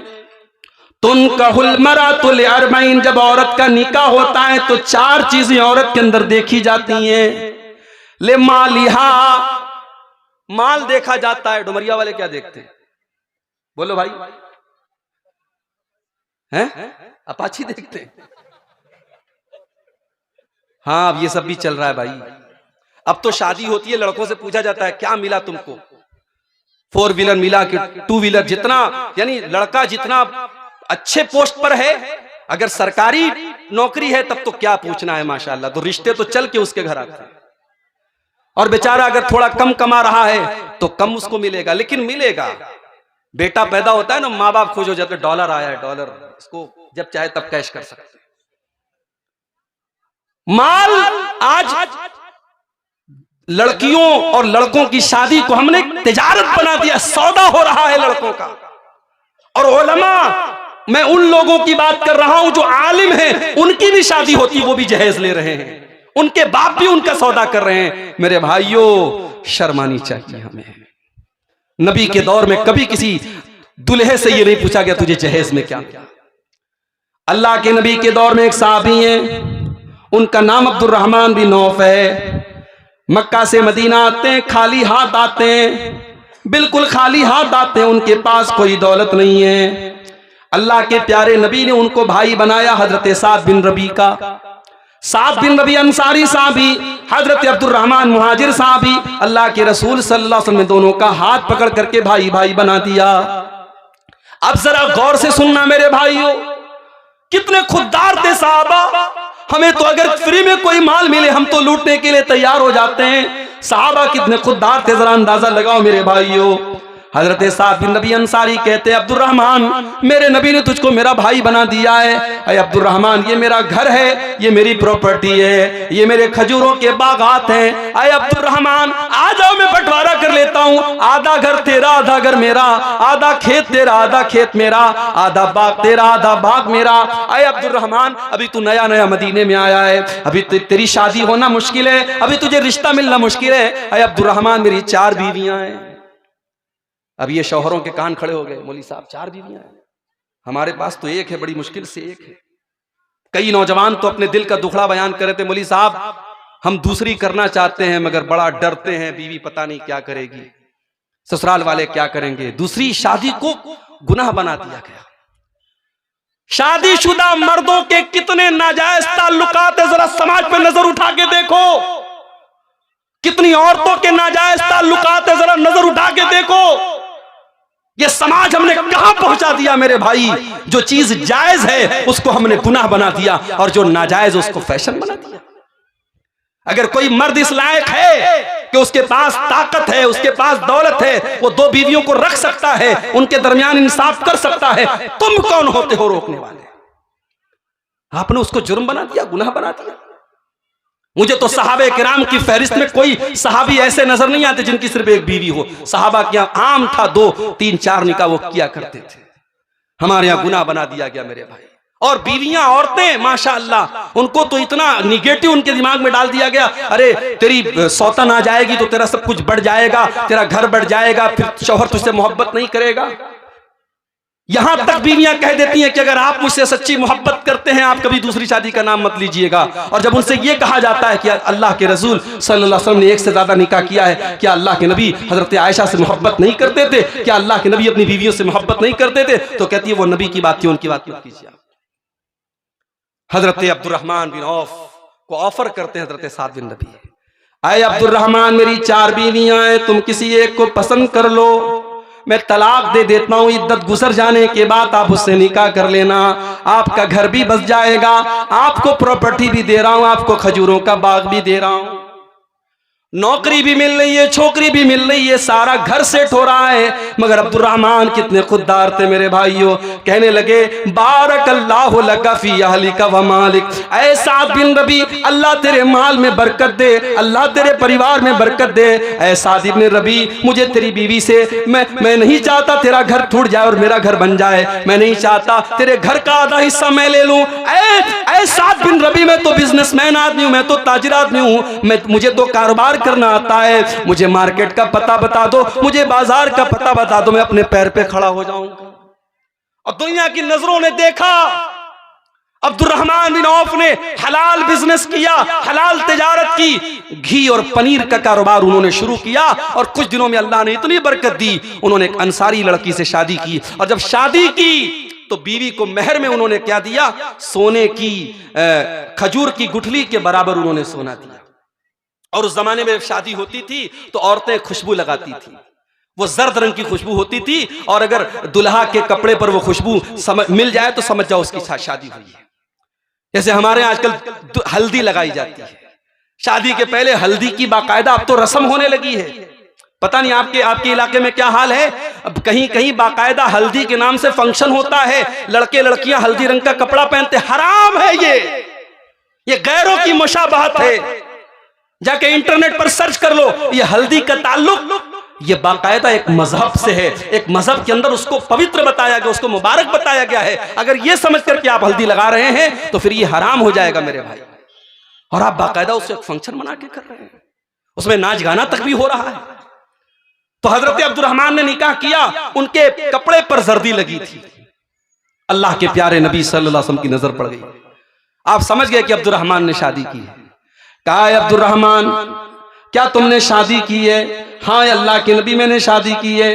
तुनकाहुल मरातुल अर्बईन, जब औरत का निकाह होता है तो 4 चीजें औरत के अंदर देखी जाती हैं। ले मालिहा, माल देखा जाता है। डुमरिया वाले क्या देखते हैं? बोलो भाई, हैं? अपाची देखते हैं? हाँ, अब ये सब भी चल रहा है भाई। अब तो शादी होती है, लड़कों से पूछा जाता है क्या मिला तुमको, 4 व्हीलर मिला कि 2 व्हीलर, जितना यानी लड़का जितना अच्छे पोस्ट पर है, अगर सरकारी नौकरी है तब तो क्या पूछना है, माशाल्लाह। तो रिश्ते तो चल के उसके घर आते हैं। और बेचारा अगर थोड़ा कम कमा रहा है तो कम उसको मिलेगा, लेकिन मिलेगा। बेटा पैदा होता है ना, माँ बाप खुश हो जाते, डॉलर आया है, डॉलर, इसको जब चाहे तब कैश कर सकते। माल आज लड़कियों और लड़कों की शादी को हमने तिजारत बना दिया, सौदा हो रहा है लड़कों का। और उलमा, मैं उन लोगों की बात कर रहा हूं जो आलिम हैं, उनकी भी शादी होती, वो भी जहेज ले रहे हैं, उनके बाप भी उनका सौदा कर रहे हैं। मेरे भाइयों, शर्मानी चाहिए हमें। नबी के दौर में कभी किसी दुल्हे से ये नहीं पूछा गया तुझे जहेज में क्या मिला। अल्लाह के नबी के दौर में एक साहबी हैं, उनका नाम अब्दुर्रहमान बिन औफ है। मक्का से मदीना आते हैं, खाली हाथ आते हैं, बिल्कुल खाली हाथ आते हैं, उनके पास कोई दौलत नहीं है। अल्लाह के प्यारे नबी ने उनको भाई बनाया, हजरत साद बिन रबी का। साद बिन रबी अंसारी साहबी, हजरत अब्दुर्रहमान मुहाजिर साहबी, अल्लाह के रसूल सल्लल्लाहु अलैहि वसल्लम ने दोनों का हाथ पकड़ करके भाई भाई बना दिया। अब जरा गौर से सुनना मेरे भाइयों, कितने खुददार थे साहबा। हमें तो अगर फ्री में कोई माल मिले हम तो लूटने के लिए तैयार हो जाते हैं। साहबा कितने खुददार थे, जरा अंदाजा लगाओ मेरे भाइयों। हजरत साद बिन रबी अंसारी कहते हैं अब्दुर्रहमान, मेरे नबी ने तुझको मेरा भाई बना दिया है। अरे अब्दुर्रहमान, ये मेरा घर है, ये मेरी प्रॉपर्टी है, ये मेरे खजूरों के बागात हैं। अरे अब्दुर्रहमान, आ जाओ, मैं बंटवारा कर लेता हूँ, आधा घर तेरा, आधा घर मेरा, आधा खेत तेरा, आधा खेत मेरा, आधा बाग तेरा, आधा बाग मेरा। अरे अब्दुर्रहमान, अभी तू नया नया मदीने में आया है, अभी तेरी शादी होना मुश्किल है, अभी तुझे रिश्ता मिलना मुश्किल है। अरे अब्दुर्रहमान, मेरी 4 बीवियां हैं। अब ये शौहरों के कान खड़े हो गए, मौली साहब 4 बीवियां हैं, हमारे पास तो एक है, बड़ी मुश्किल से एक है। कई नौजवान तो अपने दिल का दुखड़ा बयान कर रहे थे, मौली साहब हम दूसरी करना चाहते हैं मगर बड़ा डरते हैं, बीवी पता नहीं क्या करेगी, ससुराल वाले क्या करेंगे। दूसरी शादी को गुनाह बना दिया गया। शादीशुदा मर्दों के कितने नाजायज ताल्लुकात है, जरा समाज पर नजर उठा के देखो। कितनी औरतों के नाजायज ताल्लुकात है, जरा नजर उठा के देखो। ये समाज हमने कहां पहुंचा दिया मेरे भाई। जो चीज जायज है उसको हमने गुनाह बना दिया और जो नाजायज उसको फैशन बना दिया। अगर कोई मर्द इस लायक है कि उसके पास ताकत है, उसके पास दौलत है, वो 2 बीवियों को रख सकता है, उनके दरमियान इंसाफ कर सकता है, तुम कौन होते हो रोकने वाले? आपने उसको जुर्म बना दिया, गुनाह बना दिया। मुझे तो सहाबे किराम की फहरिस्त में कोई सहाबी ऐसे नजर नहीं आते जिनकी सिर्फ एक बीवी हो। सहाबा के यहाँ आम था 2, 3, 4 निकाह वो किया करते थे। हमारे यहाँ गुनाह बना दिया गया मेरे भाई। और बीवियां, औरतें माशाअल्लाह, उनको तो इतना निगेटिव उनके दिमाग में डाल दिया गया, अरे तेरी सौतन आ जाएगी तो तेरा सब कुछ बढ़ जाएगा, तेरा घर बढ़ जाएगा, फिर शौहर तुझसे मोहब्बत नहीं करेगा। यहां तक बीवियां कह देती हैं कि अगर आप मुझसे सच्ची मोहब्बत करते हैं आप कभी दूसरी शादी का नाम मत लीजिएगा। और जब उनसे यह कहा जाता है कि अल्लाह के रसूल सल्लल्लाहु अलैहि वसल्लम ने 1 से ज्यादा निकाह किया है, क्या अल्लाह के नबी हजरत आयशा से मोहब्बत नहीं करते थे? क्या अल्लाह के नबी अपनी बीवियों से मोहब्बत नहीं करते थे? तो कहती है वो नबी की बात थी, उनकी बात मत कीजिए। हजरत अब्दुर्रहमान बिन औफ को ऑफर करते हैं हजरत साद बिन रबी, आए अब्दुर्रहमान मेरी 4 बीवियां हैं, तुम किसी एक को पसंद कर लो, मैं तलाक दे देता हूं, इद्दत गुजर जाने के बाद आप उससे निकाह कर लेना, आपका घर भी बस जाएगा, आपको प्रॉपर्टी भी दे रहा हूं, आपको खजूरों का बाग भी दे रहा हूं, नौकरी भी मिल रही है, छोकरी भी मिल रही है, सारा घर सेट हो रहा है। मगर अब्दुर्रहमान कितने खुददार थे मेरे भाइयों, कहने लगे बारकल्लाहु लका फी अहलिका व मालिक, ऐ साद बिन रबी अल्लाह तेरे माल में बरकत दे, अल्लाह तेरे परिवार में बरकत दे। ऐ साद इब्न रबी मुझे तेरी बीवी से मैं नहीं चाहता तेरा घर टूट जाए और मेरा घर बन जाए, मैं नहीं चाहता तेरे घर का आधा हिस्सा मैं ले लूं। ऐ साद बिन रबी मैं तो बिजनेसमैन आदमी हूं, मैं तो ताजिर आदमी हूं, मुझे तो कारोबार करना आता है, मुझे मार्केट का पता बता दो, मुझे बाजार का पता बता दो, मैं अपने पैर पे खड़ा हो जाऊंगा। और दुनिया की नजरों ने देखा अब्दुर्रहमान बिन औफ ने हलाल बिजनेस किया, हलाल तिजारत की, घी और पनीर का कारोबार उन्होंने शुरू किया और कुछ दिनों में अल्लाह ने इतनी बरकत दी, उन्होंने एक अंसारी लड़की से शादी की। और जब शादी की तो बीवी को मेहर में उन्होंने क्या दिया? सोने की खजूर की गुठली के बराबर उन्होंने सोना दिया। और उस जमाने में शादी होती थी तो औरतें खुशबू लगाती थी, वो जर्द रंग की खुशबू होती थी, और अगर दुल्हा के कपड़े पर वो खुशबू मिल जाए तो समझ जाओ उसकी शादी हुई है। जैसे हमारे आजकल हल्दी लगाई जाती है, शादी के पहले हल्दी की बाकायदा अब तो रस्म होने लगी है। पता नहीं आपके इलाके में क्या हाल है, अब कहीं कहीं बाकायदा हल्दी के नाम से फंक्शन होता है, लड़के लड़कियां हल्दी रंग का कपड़ा पहनते, हराम है ये गैरों की मुशाबहत है। जाके इंटरनेट पर सर्च कर लो, ये हल्दी का ताल्लुक ये बाकायदा एक मजहब से है, एक मजहब के अंदर उसको पवित्र बताया गया, उसको मुबारक बताया गया है। अगर ये समझ करके आप हल्दी लगा रहे हैं तो फिर ये हराम हो जाएगा मेरे भाई। और आप बाकायदा उससे एक फंक्शन बना के कर रहे हैं, उसमें नाच गाना तक भी हो रहा है। तो हजरत अब्दुर्रहमान ने निकाह किया, उनके कपड़े पर जर्दी लगी थी, अल्लाह के प्यारे नबी सल्लल्लाहु अलैहि वसल्लम की नजर पड़ गई। आप समझ गए कि अब्दुर्रहमान ने शादी की है। कहा अब्दुर्रहमान क्या तुमने शादी की है? हाँ अल्लाह के नबी मैंने शादी की है।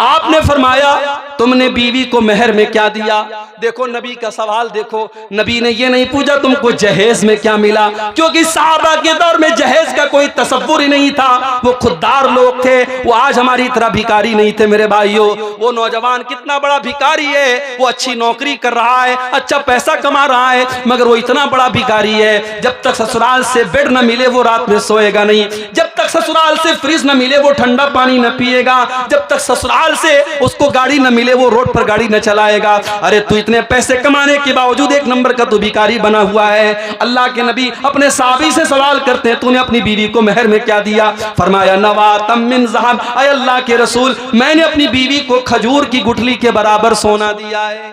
आपने फरमाया तुमने बीवी को मेहर में क्या दिया? देखो नबी का सवाल देखो, नबी ने ये नहीं पूछा तुमको जहेज में क्या मिला, क्योंकि साहबा के दौर में जहेज का कोई तसव्वुर ही नहीं था, वो खुददार लोग थे, वो आज हमारी तरह भिखारी नहीं थे मेरे भाइयों। वो नौजवान कितना बड़ा भिखारी है, वो अच्छी नौकरी कर रहा है, अच्छा पैसा कमा रहा है, मगर वो इतना बड़ा भिखारी है, जब तक ससुराल से बेड न मिले वो रात में सोएगा नहीं, जब तक ससुराल से फ्रिज न मिले वो ठंडा पानी न पिएगा, जब तक ससुराल से उसको गाड़ी न मिले वो रोड पर गाड़ी न चलाएगा। अरे तू इतने पैसे कमाने के बावजूद एक नंबर का तू भिखारी बना हुआ है। अल्लाह के नबी अपने साहबी से सवाल करते हैं तूने अपनी बीवी को मेहर में क्या दिया? फरमाया नवातम मिन ज़हब, ऐ अल्लाह के रसूल मैंने अपनी बीवी को खजूर की गुठली के बराबर सोना दिया है।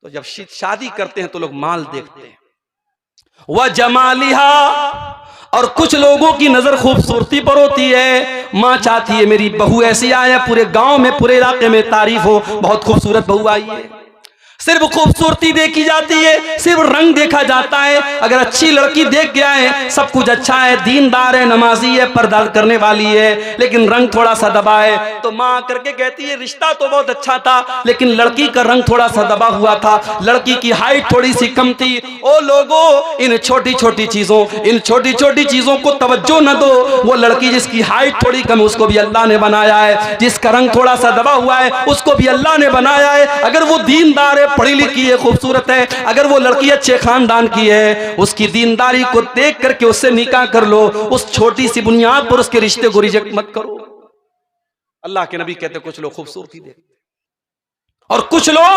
तो जब शादी करते हैं तो लोग माल देखते हैं, वह जमालिहा, और कुछ लोगों की नजर खूबसूरती पर होती है। माँ चाहती है मेरी बहू ऐसी आए, पूरे गांव में पूरे इलाके में तारीफ हो, बहुत खूबसूरत बहू आई है। सिर्फ खूबसूरती देखी जाती है, सिर्फ रंग देखा जाता है। अगर अच्छी लड़की देख के आए, सब कुछ अच्छा है, दीनदार है, नमाजी है, पर्दा करने वाली है, लेकिन रंग थोड़ा सा दबा है, तो माँ करके कहती है रिश्ता तो बहुत अच्छा था, लेकिन लड़की का रंग थोड़ा सा दबा हुआ था, लड़की की हाइट थोड़ी सी कम थी। ओ लोगों, इन छोटी छोटी चीजों को तवज्जो न दो। वो लड़की जिसकी हाइट थोड़ी कम है, उसको भी अल्लाह ने बनाया है, जिसका रंग थोड़ा सा दबा हुआ है, उसको भी अल्लाह ने बनाया है। अगर वो दीनदार है, पढ़ी लिखी है, खूबसूरत है, अगर वो लड़की अच्छे खानदान की है, उसकी दीनदारी को देख करके उससे निकाह कर लो। उस छोटी सी बुनियाद पर उसके रिश्ते को रिजेक्ट मत करो। अल्लाह के नबी कहते कुछ लोग खूबसूरती देखते और कुछ लोग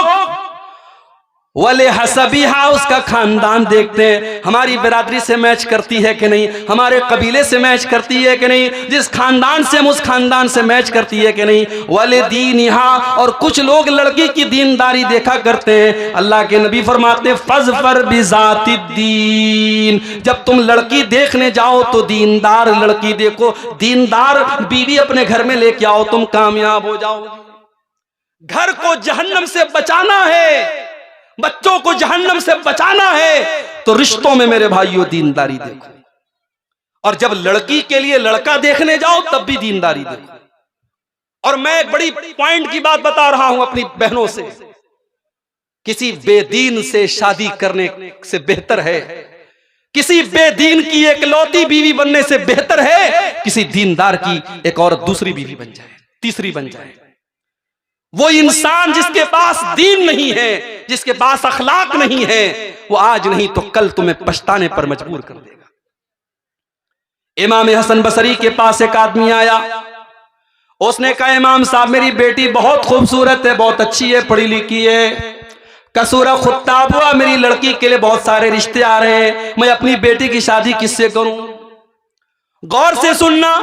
वले हसबिहा, उसका खानदान देखते हैं, हमारी बिरादरी से मैच करती है कि नहीं, हमारे कबीले से मैच करती है कि नहीं, जिस खानदान से हम उस खानदान से मैच करती है कि नहीं। वले दीनिहा, और कुछ लोग लड़की की दीनदारी देखा करते हैं। अल्लाह के नबी फरमाते फज़फर बिज़ातिद्दीन, जब तुम लड़की देखने जाओ तो दीनदार लड़की देखो, दीनदार बीवी अपने घर में लेके आओ, तुम कामयाब हो जाओगे। घर को जहन्नम से बचाना है, बच्चों को जहन्नम से बचाना है, तो रिश्तों में मेरे भाइयों दीनदारी देखो। और जब लड़की के लिए लड़का देखने जाओ तब भी दीनदारी देखो। और मैं एक बड़ी पॉइंट की बात बता रहा हूं अपनी बहनों से, किसी बेदीन से शादी करने से बेहतर है, किसी बेदीन की एकलौती बीवी बनने से बेहतर है किसी दीनदार की एक और दूसरी बीवी बन जाए, तीसरी बन जाए। वो इंसान जिसके पास दीन नहीं है, जिसके पास अखलाक नहीं है, वो आज नहीं तो कल तुम्हें पछताने पर मजबूर कर देगा। इमाम हसन बसरी के पास एक आदमी आया, उसने कहा इमाम साहब मेरी बेटी बहुत खूबसूरत है, बहुत अच्छी है, पढ़ी लिखी है, कसूरा खुत्ताब हुआ, मेरी लड़की के लिए बहुत सारे रिश्ते आ रहे हैं, मैं अपनी बेटी की शादी किससे करूं। गौर से सुनना,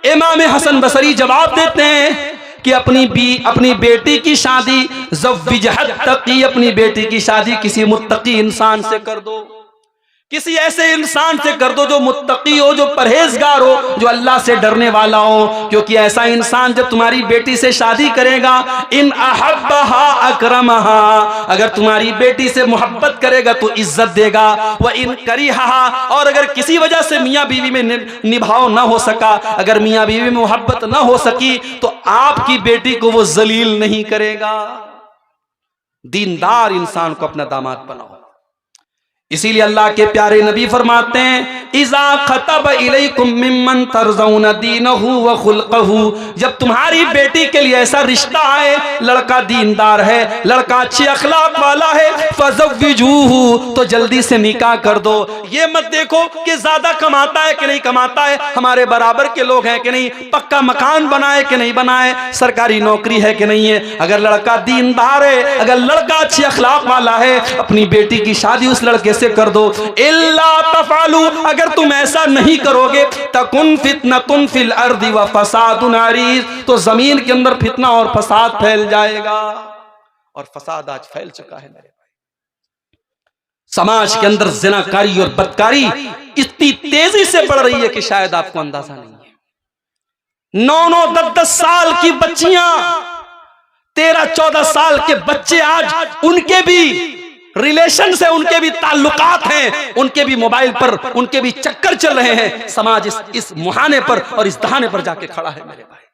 इमाम हसन बसरी जवाब देते हैं कि अपनी बेटी की शादी ज़व्विजहत तक़ी, अपनी बेटी की शादी किसी मुत्तकी इंसान से कर दो, किसी ऐसे इंसान से कर दो जो मुत्तकी हो, जो परहेजगार हो, जो अल्लाह से डरने वाला हो। क्योंकि ऐसा इंसान जब तुम्हारी बेटी से शादी करेगा, इन अहब्बहा अकरमहा, अगर तुम्हारी बेटी से मोहब्बत करेगा तो इज्जत देगा, व इन करिहा, और अगर किसी वजह से मियाँ बीवी में निभाव ना हो सका, अगर मियाँ बीवी में मोहब्बत ना हो सकी, तो आपकी बेटी को वो जलील नहीं करेगा। दीनदार इंसान को अपना दामाद बनाओ। इसीलिए अल्लाह के प्यारे नबी फरमाते हैं इज़ा खतब इलैकुम मिम्मन तरज़ौना दीनहु व खुल्क़हु, जब तुम्हारी बेटी के लिए ऐसा रिश्ता आए, लड़का दीनदार है, लड़का अच्छे अखलाक वाला है, फज़व्विजूहु, तो जल्दी से निकाह कर दो। ये मत देखो कि ज्यादा कमाता है कि नहीं कमाता है, हमारे बराबर के लोग हैं कि नहीं, पक्का मकान बनाए कि नहीं बनाए, सरकारी नौकरी है कि नहीं है। अगर लड़का दीनदार है, अगर लड़का अच्छे अखलाक वाला है, अपनी बेटी की शादी उस लड़के से कर दो। इल्ला तफालू, अगर तुम ऐसा नहीं करोगे, तकुन फितनतुन फिल अर्दी व फसादुन अरीज, तो जमीन के अंदर फितना और फसाद फैल जाएगा। और फसाद आज फैल चुका है मेरे भाई। समाज के अंदर ज़िनाकारी और बदकारी इतनी तेजी से बढ़ रही है कि शायद आपको अंदाजा नहीं है। 9-9, 10-10 साल की बच्चियां, 13-14 साल के बच्चे, आज उनके भी रिलेशन से, उनके भी ताल्लुकात हैं, उनके भी मोबाइल पर उनके भी चक्कर चल रहे हैं। समाज इस मुहाने पर और इस दहाने पर जाके खड़ा है मेरे भाई।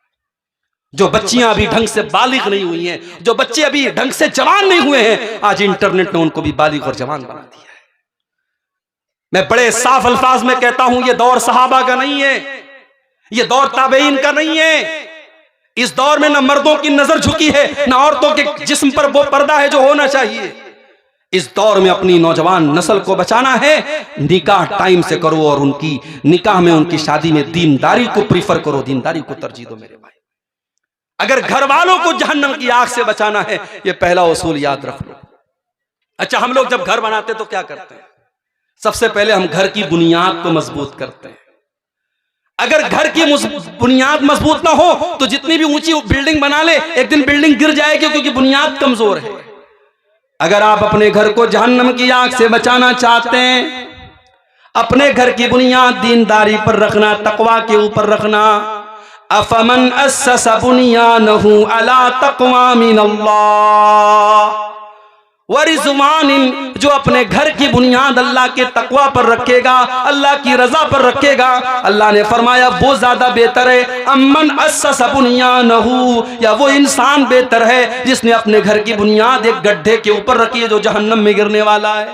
जो बच्चियां अभी ढंग से बालिग नहीं हुई हैं, जो बच्चे अभी ढंग से जवान नहीं हुए हैं, आज इंटरनेट ने उनको भी बालिग और जवान बना दिया है। मैं बड़े साफ अल्फाज में कहता हूं, ये दौर सहाबा का नहीं है, ये दौर ताबेईन का नहीं है। इस दौर में न मर्दों की नजर झुकी है, न औरतों के जिस्म पर वो पर्दा है जो होना चाहिए। इस दौर में अपनी नौजवान नस्ल को बचाना है, निकाह टाइम से करो और उनकी निकाह में, उनकी शादी में दीनदारी को प्रीफर करो, दीनदारी को तरजीह दो मेरे भाई। अगर घर वालों को जहन्नम की आग से बचाना है, ये पहला उसूल याद रख लो। अच्छा, हम लोग जब घर बनाते तो क्या करते हैं? सबसे पहले हम घर की बुनियाद को मजबूत करते हैं। अगर घर की बुनियाद मजबूत ना हो तो जितनी भी ऊंची बिल्डिंग बना ले, एक दिन बिल्डिंग गिर जाएगी, क्योंकि बुनियाद कमजोर है। अगर आप अपने घर को जहन्नम की आग से बचाना चाहते हैं, अपने घर की बुनियाद दीनदारी पर रखना, तकवा के ऊपर रखना। अफमन अस्सस बुनियानहु अला तक़वा मिनल्लाह, वरिज़वानिन, जो अपने घर की बुनियाद अल्लाह के तकवा पर रखेगा, अल्लाह की रजा पर रखेगा, अल्लाह ने फरमाया वो ज्यादा बेहतर है। अम्मन अस्सस बुनियानहु, या वो इंसान बेहतर है जिसने अपने घर की बुनियाद एक गड्ढे के ऊपर रखी है जो जहन्नम में गिरने वाला है।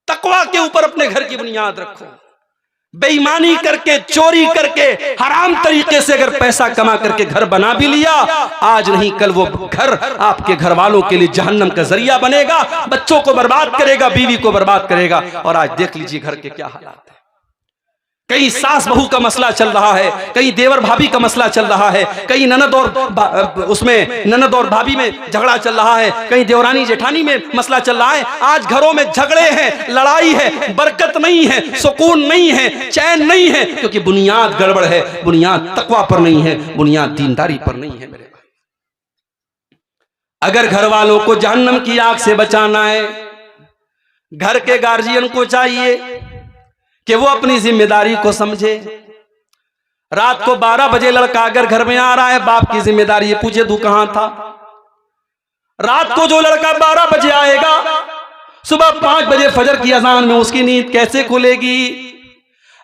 तकवा के ऊपर अपने घर की बुनियाद रखो। बेईमानी करके, चोरी करके, हराम तरीके से अगर पैसा कमा करके घर बना भी लिया, आज नहीं कल वो घर आपके घर वालों के लिए जहन्नम का जरिया बनेगा, बच्चों को बर्बाद करेगा, बीवी को बर्बाद करेगा। और आज देख लीजिए घर के क्या हालात है। कहीं सास बहू का मसला चल रहा है, कहीं देवर भाभी का मसला चल रहा है, कहीं ननद और भाभी में झगड़ा चल रहा है, कहीं देवरानी जेठानी में मसला चल रहा है। आज घरों में झगड़े हैं, लड़ाई है, बरकत नहीं है, सुकून नहीं है, चैन नहीं है, क्योंकि बुनियाद गड़बड़ है, बुनियाद तकवा पर नहीं है, बुनियाद दीनदारी पर नहीं है। मेरे भाई, अगर घर वालों को जहन्नम की आग से बचाना है, घर के गार्जियन को चाहिए कि वो अपनी जिम्मेदारी को समझे। रात को 12 बजे लड़का अगर घर में आ रहा है, बाप की जिम्मेदारी है पूछे तू कहां था। रात को जो लड़का 12 बजे आएगा, सुबह 5 बजे फजर की अजान में उसकी नींद कैसे खुलेगी।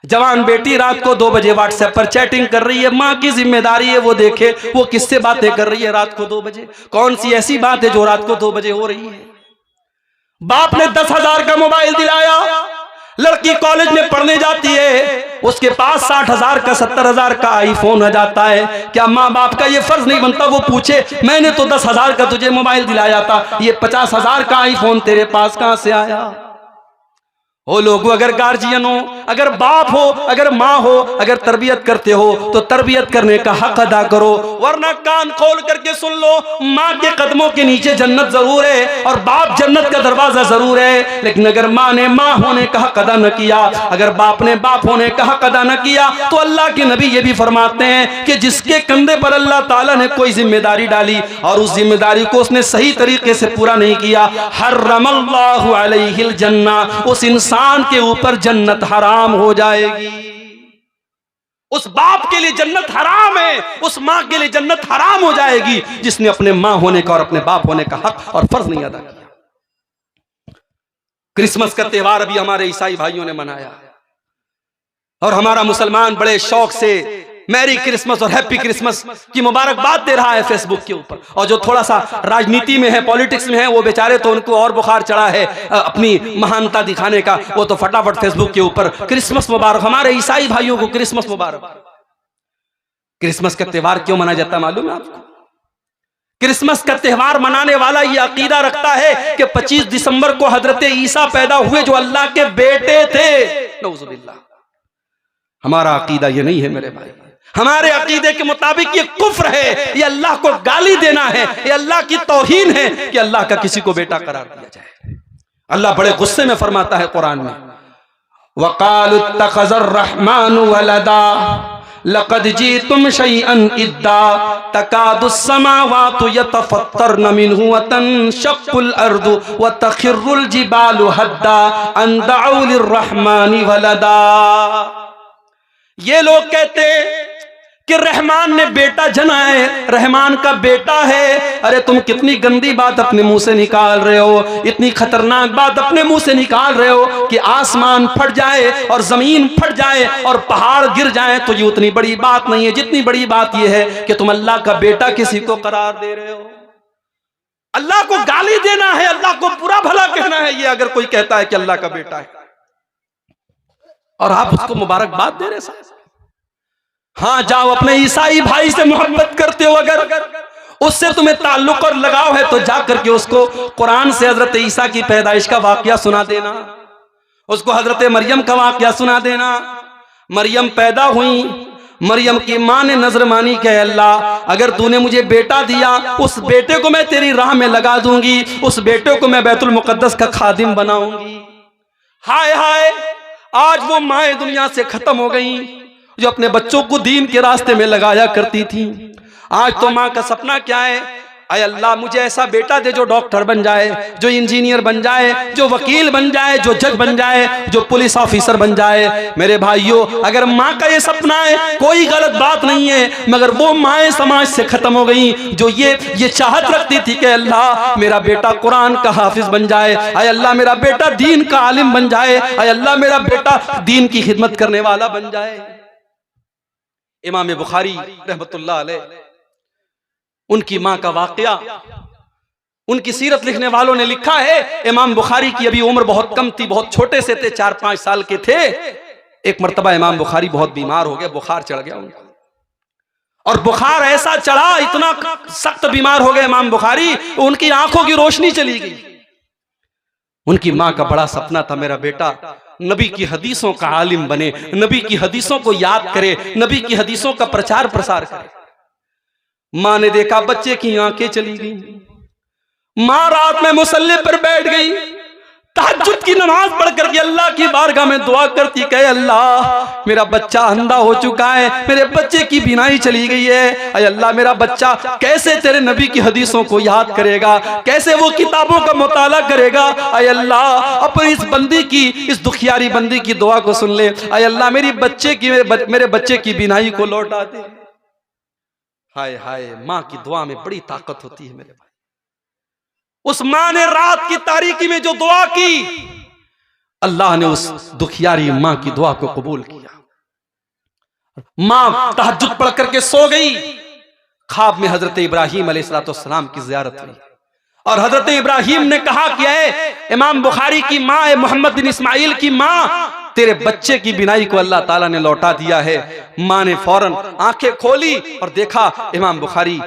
जवान बेटी रात को 2 बजे व्हाट्सएप पर चैटिंग कर रही है, माँ की जिम्मेदारी है वो देखे वो किससे बातें कर रही है रात को 2 बजे, कौन सी ऐसी बात है जो रात को 2 बजे हो रही है। बाप ने 10,000 का मोबाइल दिलाया, लड़की कॉलेज में पढ़ने जाती है, उसके पास 60,000 का 70,000 का आईफोन आ जाता है। क्या माँ बाप का ये फर्ज नहीं बनता वो पूछे मैंने तो 10,000 का तुझे मोबाइल दिलाया था, ये 50,000 का आईफोन तेरे पास कहां से आया। वो लोग अगर गार्जियन हो, अगर बाप हो, अगर माँ हो, अगर तरबियत करते हो तो तरबियत करने का हक अदा करो, वरना कान खोल करके सुन लो, माँ के कदमों के नीचे जन्नत जरूर है और बाप जन्नत का दरवाजा जरूर है। लेकिन अगर माँ ने माँ होने का हक अदा न किया, अगर बाप ने बाप होने का हक अदा न किया, तो अल्लाह के नबी ये भी फरमाते हैं कि जिसके कंधे पर अल्लाह ताला ने कोई जिम्मेदारी डाली और उस जिम्मेदारी को उसने सही तरीके से पूरा नहीं किया, हर्रमल्लाहु अलैहिल जन्ना, उस इंसान के ऊपर जन्नत हराम हो जाएगी। उस बाप के लिए जन्नत हराम है, उस मां के लिए जन्नत हराम हो जाएगी जिसने अपने मां होने का और अपने बाप होने का हक और फर्ज नहीं अदा किया। क्रिसमस का त्योहार अभी हमारे ईसाई भाइयों ने मनाया और हमारा मुसलमान बड़े शौक से मैरी क्रिसमस और हैप्पी क्रिसमस की मुबारकबाद दे रहा है फेसबुक के ऊपर। और जो थोड़ा सा राजनीति में है, पॉलिटिक्स में है, वो बेचारे तो उनको और बुखार चढ़ा है अपनी महानता दिखाने का, वो तो फटाफट फेसबुक के ऊपर क्रिसमस मुबारक। हमारे ईसाई भाइयों को क्रिसमस मुबारक। क्रिसमस का त्योहार क्यों मनाया जाता है मालूम है आपको? क्रिसमस का त्योहार मनाने वाला ये अकीदा रखता है कि 25 दिसंबर को हजरत ईसा पैदा हुए जो अल्लाह के बेटे थे। नऊजुबिल्लाह। हमारा अकीदा ये नहीं है मेरे भाई। हमारे अकीदे के मुताबिक ये कुफ्र है, ये अल्लाह को गाली देना है, ये अल्लाह की तौहीन है कि अल्लाह का किसी को बेटा करार दिया जाए। अल्लाह बड़े गुस्से में फरमाता है कुरान में, वक़ालु इत्तख़ज़र रहमानु वलदा लक़द जीतुम शैअन इद्दा तकादुस समावातु यतफ़त्तरन मिन्हु व तनशक़्क़ुल अर्दु व तख़िर्रुल जिबालु हद्दा अन दअू लिर्रहमानि वलदा। ये लोग कहते कि रहमान ने बेटा जना है, रहमान का बेटा है। अरे तुम कितनी गंदी बात अपने मुंह से निकाल रहे हो, इतनी खतरनाक बात अपने मुंह से निकाल रहे हो कि आसमान फट जाए और जमीन फट जाए और पहाड़ गिर जाए तो ये उतनी बड़ी बात नहीं है जितनी बड़ी बात ये है कि तुम अल्लाह का बेटा किसी को करार दे रहे हो। अल्लाह को गाली देना है, अल्लाह को बुरा भला कहना है, ये अगर कोई कहता है कि अल्लाह का बेटा है और आप उसको मुबारकबाद दे रहे साहब। हाँ, जाओ अपने ईसाई भाई से मोहब्बत करते हो, अगर उससे तुम्हें ताल्लुक और लगाव है तो जा करके उसको कुरान से हजरत ईसा की पैदाइश का वाकया सुना देना, उसको हजरत मरियम का वाकया सुना देना। मरियम पैदा हुई, मरियम की माँ ने नजर मानी कि अल्लाह अगर तूने मुझे बेटा दिया, उस बेटे को मैं तेरी राह में लगा दूंगी, उस बेटे को मैं बैतुल मुकद्दस का खादिम बनाऊंगी। हाय हाय, आज वो माएँ दुनिया से खत्म हो गई जो अपने बच्चों को दीन के रास्ते में लगाया करती थी। आज तो माँ का सपना क्या है, अय अल्लाह मुझे ऐसा बेटा दे जो डॉक्टर बन जाए, जो इंजीनियर बन जाए, जो वकील बन जाए, जो जज बन जाए, जो पुलिस ऑफिसर बन जाए। मेरे भाइयों, अगर माँ का ये सपना है कोई गलत बात नहीं है, मगर वो माएँ समाज से खत्म हो गई जो ये चाहत रखती थी कि अल्लाह मेरा बेटा कुरान का हाफिज बन जाए, अय अल्लाह मेरा बेटा दीन का आलिम बन जाए, अय अल्लाह मेरा बेटा दीन की खिदमत करने वाला बन जाए। इमाम बुखारी रहमतुल्लाह अलैह, उनकी मां का वाकया, उनकी सीरत लिखने वालों ने लिखा है, इमाम बुखारी की अभी उम्र बहुत कम थी, बहुत छोटे से थे, 4-5 साल के थे। एक मर्तबा इमाम बुखारी बहुत बीमार हो गए, बुखार चढ़ गया उनको, और बुखार ऐसा चढ़ा, इतना सख्त बीमार हो गए इमाम बुखारी, उनकी आंखों की रोशनी चली गई। उनकी मां का बड़ा सपना था मेरा बेटा नबी की हदीसों का आलिम बने, नबी की हदीसों को याद करे, नबी की हदीसों का प्रचार प्रसार करे। मां ने देखा बच्चे की आंखें चली गई। मां रात में मुसल्ले पर बैठ गई, तहज्जुद की नमाज पढ़ करके अल्लाह की बारगाह में दुआ करती, कहे अल्लाह मेरा बच्चा अंधा हो चुका है, मेरे बच्चे की बीनाई चली गई है, अय अल्लाह मेरा बच्चा कैसे तेरे नबी की हदीसों को याद करेगा, कैसे वो किताबों का मुताला करेगा। अय अल्लाह अपनी इस बंदी की, इस दुखियारी बंदी की दुआ को सुन ले, अय अल्लाह मेरे बच्चे की बीनाई को लौटा दे। हाय हाय, मां की दुआ में बड़ी ताकत होती है मेरे भाई। उस मां ने रात की तारीकी में जो दुआ की, अल्लाह ने उस दुखियारी मां की दुआ को कबूल किया। मां तहज्जुद पढ़ करके सो गई, ख्वाब में हजरत इब्राहीम अलैहिस्सलाम की ज़ियारत हुई, और हजरत इब्राहीम ने कहा कि ऐ इमाम बुखारी की मां, मोहम्मद बिन इस्माइल की मां, तेरे बच्चे की बिनाई को अल्लाह ताला ने लौटा दिया है। मां ने फौरन आंखें खोली और देखा इमाम बुखारी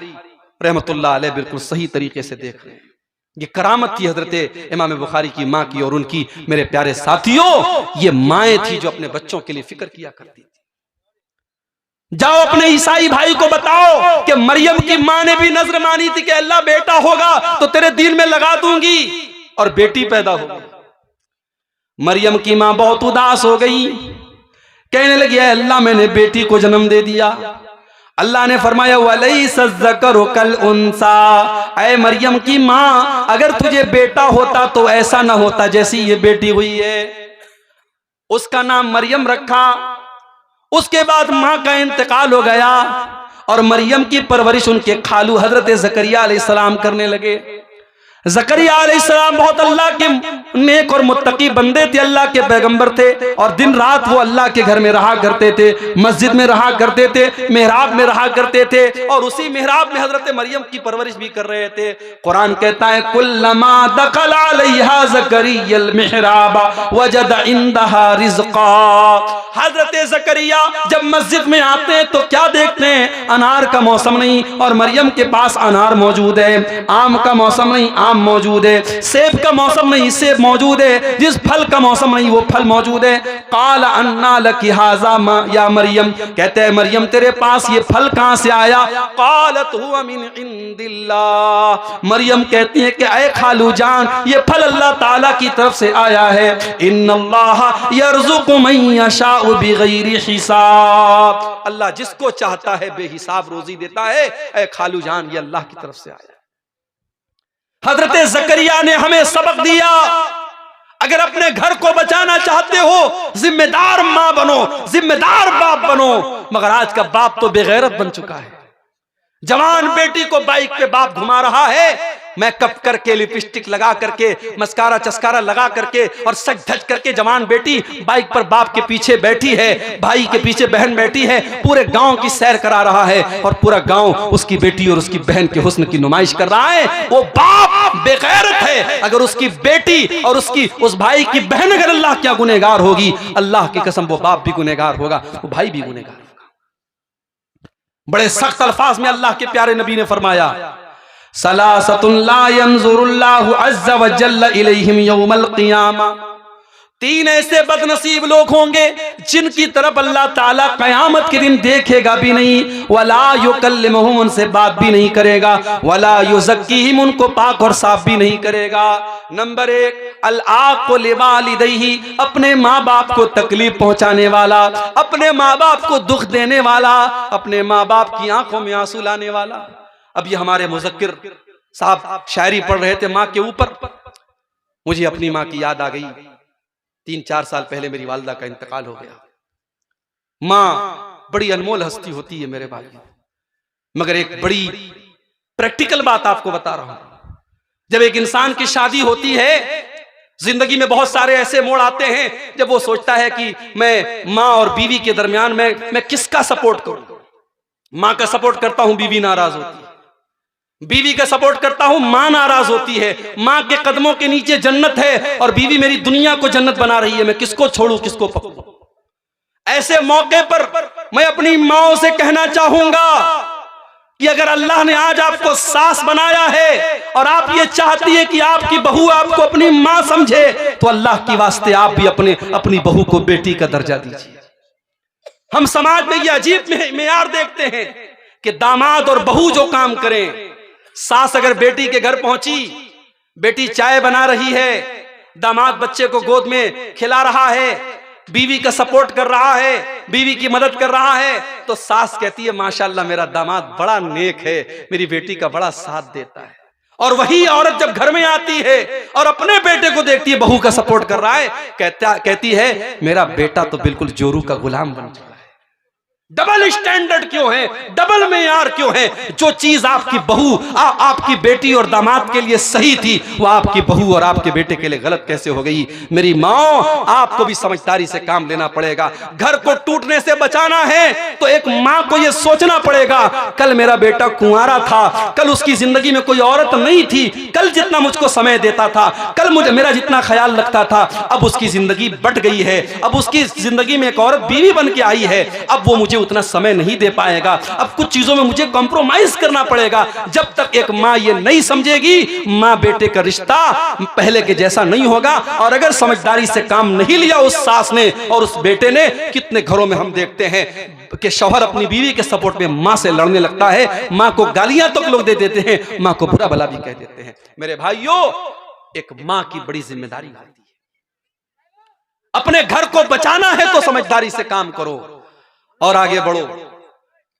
रहमतुल्लाह अलैह बिल्कुल सही तरीके से देख रहे हैं। ये करामत थी हजरत इमाम बुखारी की मां की और उनकी। मेरे प्यारे साथियों, ये माएँ थी जो अपने बच्चों के लिए फिक्र किया करती थी। जाओ अपने ईसाई भाई को बताओ कि मरियम की मां ने भी नजर मानी थी कि अल्लाह बेटा होगा तो तेरे दीन में लगा दूंगी, और बेटी पैदा हो गई। मरियम की मां बहुत उदास हो गई, कहने लगी अल्लाह मैंने बेटी को जन्म दे दिया। अल्लाह ने फरमाया वलैसा ज़करु कल उन्सा, ऐ मरियम की मां अगर तुझे बेटा होता तो ऐसा ना होता जैसी ये बेटी हुई है। उसका नाम मरियम रखा। उसके बाद मां का इंतकाल हो गया और मरियम की परवरिश उनके खालू हजरत ज़करिया अलैहिस्सलाम करने लगे। ज़करिया अलैहिस्सलाम बहुत अल्लाह के नेक और मुत्तकी बंदे थे, अल्लाह के पैगंबर थे, और दिन रात वो अल्लाह के घर में रहा करते थे, मस्जिद में रहा करते थे, मेहराब में रहा करते थे, और उसी मेहराब में हजरत मरियम की परवरिश भी कर रहे थे। कुरान कहता है कुल्लमा दखल अलैहा ज़करियल मिहराब वजद इंदहा रिज़्क़ा। हजरत ज़करिया जब मस्जिद में आते हैं तो क्या देखते हैं? अनार का मौसम नहीं और मरियम के पास अनार मौजूद है, आम का मौसम नहीं आम मौजूद है, सेब का मौसम नहीं सेब मौजूद है, जिस फल का मौसम नहीं वो फल मौजूद है। काल अन्ना लकी हाज़ा या मरियम, कहते हैं मरियम तेरे पास ये फल कहां से आया? कालत हुवा मिन इंदिल्लाह, मरियम कहती है कि ऐ खालू जान ये फल अल्लाह ताला की तरफ से आया है। इन्नल्लाह यर्ज़ुक़ु मन यशाउ बिगैरि हिसाब, अल्लाह जिसको चाहता है बेहिसाब रोजी देता है। ऐ खालू जान ये अल्लाह की तरफ से आया। हजरत ज़करिया ने हमें सबक दिया, अगर अपने घर को बचाना चाहते हो जिम्मेदार मां बनो, जिम्मेदार बाप बनो। मगर आज का बाप तो बेगैरत बन चुका है। जवान बेटी को बाइक पे बाप घुमा रहा है, मेकअप करके, लिपस्टिक लगा करके, मस्कारा चस्कारा लगा करके और सज धज करके जवान बेटी बाइक पर बाप के पीछे बैठी है, भाई के पीछे बहन बैठी है, पूरे गांव की सैर करा रहा है और पूरा गांव उसकी बेटी और उसकी बहन के हुस्न की नुमाइश कर रहा है। वो बाप बेगैरत है। अगर उसकी बेटी और उस भाई की बहन अगर अल्लाह क्या गुनहगार होगी, अल्लाह की कसम वो बाप भी गुनहगार होगा, वो भाई भी गुनहगार होगा। बड़े सख्त अल्फाज में अल्लाह के प्यारे नबी ने फरमाया सलासतुन ला यंजुरुल्लाहु अज़्ज़ व जल्ल इलैहिम यौमल क़ियामा, तीन ऐसे बदनसीब लोग होंगे जिनकी तरफ अल्लाह ताला कयामत के दिन देखेगा भी नहीं, वला युकल्लिमुहुम, उनसे बात भी नहीं करेगा, वला युज़क्कीहिम, उनको पाक और साफ भी नहीं करेगा। नंबर 1 अल आक़ु लिवालिदैहि, अपने माँ बाप को तकलीफ पहुंचाने वाला, अपने माँ बाप को दुख देने वाला, अपने माँ बाप की आंखों में आंसू लाने वाला। अब ये हमारे मुज़क्किर साहब शायरी पढ़ रहे थे माँ के ऊपर, मुझे अपनी माँ की याद आ गई। 3-4 साल पहले मेरी वालिदा का इंतकाल हो गया। माँ बड़ी अनमोल हस्ती होती है मेरे भाई, मगर एक बड़ी प्रैक्टिकल बात आपको बता रहा हूं। जब एक इंसान की शादी होती है, जिंदगी में बहुत सारे ऐसे मोड़ आते हैं जब वो सोचता है कि मैं माँ और बीवी के दरमियान मैं किसका सपोर्ट करूं। माँ का सपोर्ट करता हूं, बीवी नाराज होती है। बीवी का सपोर्ट करता हूं, माँ नाराज होती है। माँ के कदमों के नीचे जन्नत है और बीवी मेरी दुनिया को जन्नत बना रही है। मैं किसको छोड़ूं, किसको पकड़ूं? ऐसे मौके पर मैं अपनी माँ से कहना चाहूंगा कि अगर अल्लाह ने आज आपको सास बनाया है और आप ये चाहती है कि आपकी बहू आपको अपनी माँ समझे, तो अल्लाह की वास्ते आप भी अपनी बहू को बेटी का दर्जा दीजिए। हम समाज में ये अजीब मेयार देखते हैं कि दामाद और बहू जो काम करें, सास अगर बेटी के घर पहुंची, बेटी चाय बना रही है, दामाद बच्चे को गोद में खिला रहा है, बीवी का सपोर्ट कर रहा है, बीवी की मदद कर रहा है, तो सास कहती है माशाल्लाह मेरा दामाद बड़ा नेक है, मेरी बेटी का बड़ा साथ देता है। और वही औरत जब घर में आती है और अपने बेटे को देखती है बहू का सपोर्ट कर रहा है, कहती है मेरा बेटा तो बिल्कुल जोरू का गुलाम बन चुका है। डबल स्टैंडर्ड क्यों है, डबल मेयार क्यों है? जो चीज आपकी बहू आपकी बेटी और दामाद के लिए सही थी, वो आपकी बहू और आपके बेटे के लिए गलत कैसे हो गई? मेरी माँ, आपको भी समझदारी से काम लेना पड़ेगा। घर को टूटने से बचाना है तो एक माँ को यह सोचना पड़ेगा, कल मेरा बेटा कुंवारा था, कल उसकी जिंदगी में कोई औरत नहीं थी, कल जितना मुझको समय देता था, कल मुझे मेरा जितना ख्याल रखता था, अब उसकी जिंदगी बट गई है, अब उसकी जिंदगी में एक औरत बीवी बन के आई है, अब वो मुझे उतना समय नहीं दे पाएगा, अब कुछ चीजों में मुझे कॉम्प्रोमाइज करना पड़ेगा। जब तक एक माँ ये नहीं समझेगी, माँ बेटे का रिश्ता पहले के जैसा नहीं होगा। और अगर समझदारी से काम नहीं लिया उस सास ने और उस बेटे ने, कितने घरों में हम देखते हैं कि शौहर अपनी बीवी के सपोर्ट में माँ से लड़ने लगता है, माँ को गालियां तक लोग दे देते हैं, माँ को बुरा भला भी कह देते हैं। मेरे भाइयों, एक माँ की बड़ी जिम्मेदारी होती है। अपने घर को बचाना है तो समझदारी से काम करो और आगे बढ़ो।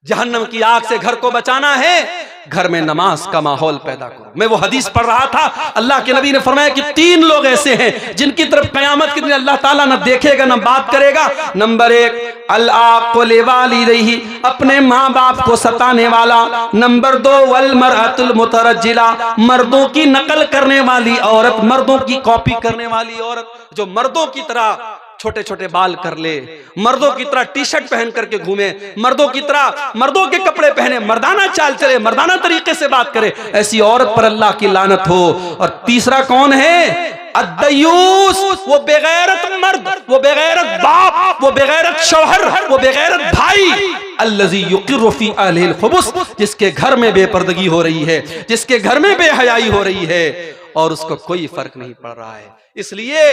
जहन्नम की आग से घर को बचाना है, घर में नमाज का माहौल पैदा करो। मैं वो हदीस पढ़ रहा था, अल्लाह के नबी ने फरमाया कि 3 लोग ऐसे हैं जिनकी तरफ क़यामत के दिन अल्लाह ताला न देखेगा न बात करेगा। नंबर 1, अल-आक़िल वालिदैहि, अपने माँ बाप को सताने वाला। नंबर 2, वल मरअतुल मुतरज्जिला, मर्दों की नकल करने वाली औरत, मर्दों की कॉपी करने वाली औरत, जो मर्दों की तरह छोटे छोटे बाल कर ले, मर्दों की तरह टी-शर्ट पहन करके घूमे, मर्दों की तरह मर्दों के कपड़े पहने, मर्दाना चाल चले, मर्दाना तरीके से बात करे, ऐसी औरत पर अल्लाह की लानत हो। और तीसरा कौन है? अद्दयूस, वो बेगैरत मर्द, वो बेगैरत बाप, वो बेगैरत शौहर, वो बेगैरत भाई। अल्लज़ी युक़िर्रु फ़ी अहलिल खुबुस, जिसके घर में बेपर्दगी हो रही है, जिसके घर में बेहयाई हो रही है और उसको कोई फर्क नहीं पड़ रहा है। इसलिए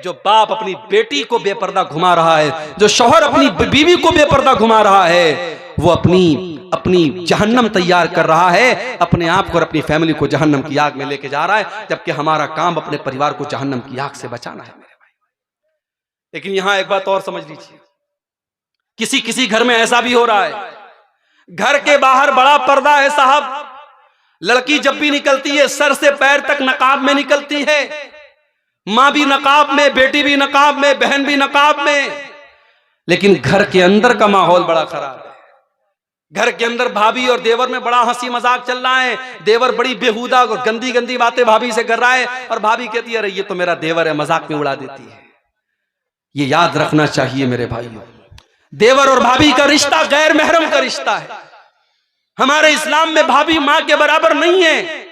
जो बाप अपनी बेटी को बेपर्दा घुमा रहा है, जो शौहर अपनी बीवी को बेपर्दा घुमा रहा है, वो अपनी जहन्नम तैयार कर रहा है, अपने आप को और अपनी फैमिली को जहन्नम की आग में लेके जा रहा है, जबकि हमारा काम अपने परिवार को जहन्नम की आग से बचाना है मेरे भाई। लेकिन यहां एक बात और समझ लीजिए, किसी घर में ऐसा भी हो रहा है, घर के बाहर बड़ा पर्दा है साहब, लड़की जब भी निकलती है सर से पैर तक नकाब में निकलती है, माँ भी नकाब में, बेटी भी नकाब में, बहन भी नकाब में, लेकिन घर के अंदर का माहौल बड़ा खराब है। घर के अंदर भाभी और देवर में बड़ा हंसी मजाक चल रहा है, देवर बड़ी बेहुदा और गंदी गंदी बातें भाभी से कर रहा है और भाभी कहती है अरे ये तो मेरा देवर है, मजाक में उड़ा देती है। ये याद रखना चाहिए मेरे भाइयों, देवर और भाभी का रिश्ता गैर महरम का रिश्ता है। हमारे इस्लाम में भाभी माँ के बराबर नहीं है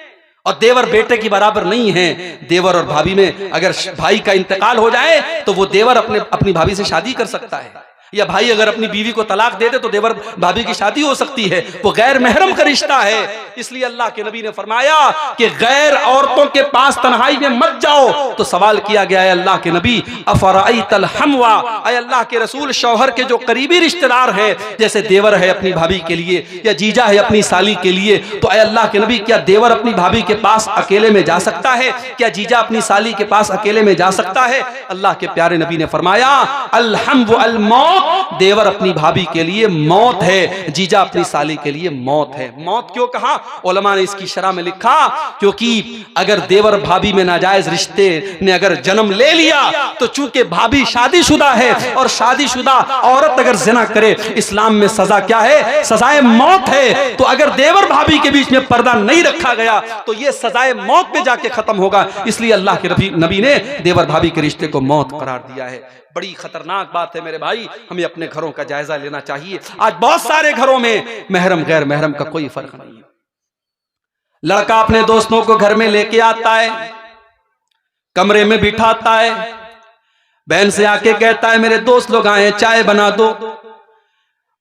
और देवर बेटे की बराबर नहीं है। देवर और भाभी में अगर भाई का इंतकाल हो जाए तो वो देवर अपनी भाभी से शादी कर सकता है, या भाई अगर अपनी बीवी को तलाक दे दे तो देवर भाभी की शादी हो सकती है। वो गैर महरम का रिश्ता है। इसलिए अल्लाह के नबी ने फरमाया कि गैर औरतों के पास तन्हाई में मत जाओ। तो सवाल किया गया है अल्लाह के नबी, अफराइतल हमवा, ऐ अल्लाह के रसूल, शौहर के जो करीबी रिश्तेदार हैं, जैसे देवर है अपनी भाभी के लिए या जीजा है अपनी साली के लिए, तो ऐ अल्लाह के नबी क्या देवर अपनी भाभी के पास अकेले में जा सकता है? क्या जीजा अपनी साली के पास अकेले में जा सकता है? अल्लाह के प्यारे नबी ने फरमाया अल हम व अल मौत मौत, देवर अपनी भाभी के लिए मौत है, जीजा अपनी साली के लिए मौत है। मौत क्यों कहा? उलमा ने इसकी शरह में लिखा क्योंकि अगर देवर भाभी में नाजायज रिश्ते ने अगर जन्म ले लिया तो चूंकि भाभी शादीशुदा है और शादीशुदा औरत अगर जिना करे, इस्लाम में सजा क्या है? सजाए मौत है। तो अगर देवर भाभी के बीच में पर्दा नहीं रखा गया तो यह सजाए मौत पे जाके खत्म होगा। इसलिए अल्लाह के नबी ने देवर भाभी के रिश्ते को मौत करार दिया है। बड़ी खतरनाक बात है मेरे भाई, हमें अपने घरों का जायजा लेना चाहिए। आज बहुत सारे घरों में महरम गैर महरम का कोई फर्क नहीं है। लड़का अपने दोस्तों को घर में लेके आता है, कमरे में बिठाता है, बहन से आके कहता है मेरे दोस्त लोग आए, चाय बना दो।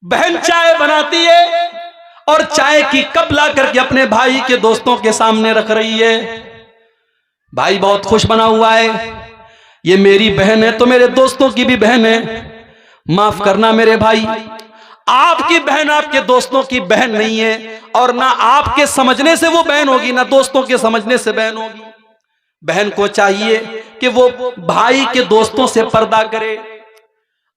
बहन चाय बनाती है और चाय की कप ला करके अपने भाई के दोस्तों के सामने रख रही है। भाई बहुत खुश बना हुआ है, ये मेरी बहन है तो मेरे दोस्तों की भी बहन है। माफ करना मेरे भाई, आपकी बहन आपके दोस्तों की बहन नहीं है, और ना आपके समझने से वो बहन होगी, ना दोस्तों के समझने से बहन होगी। बहन को चाहिए कि वो भाई के दोस्तों से पर्दा करे।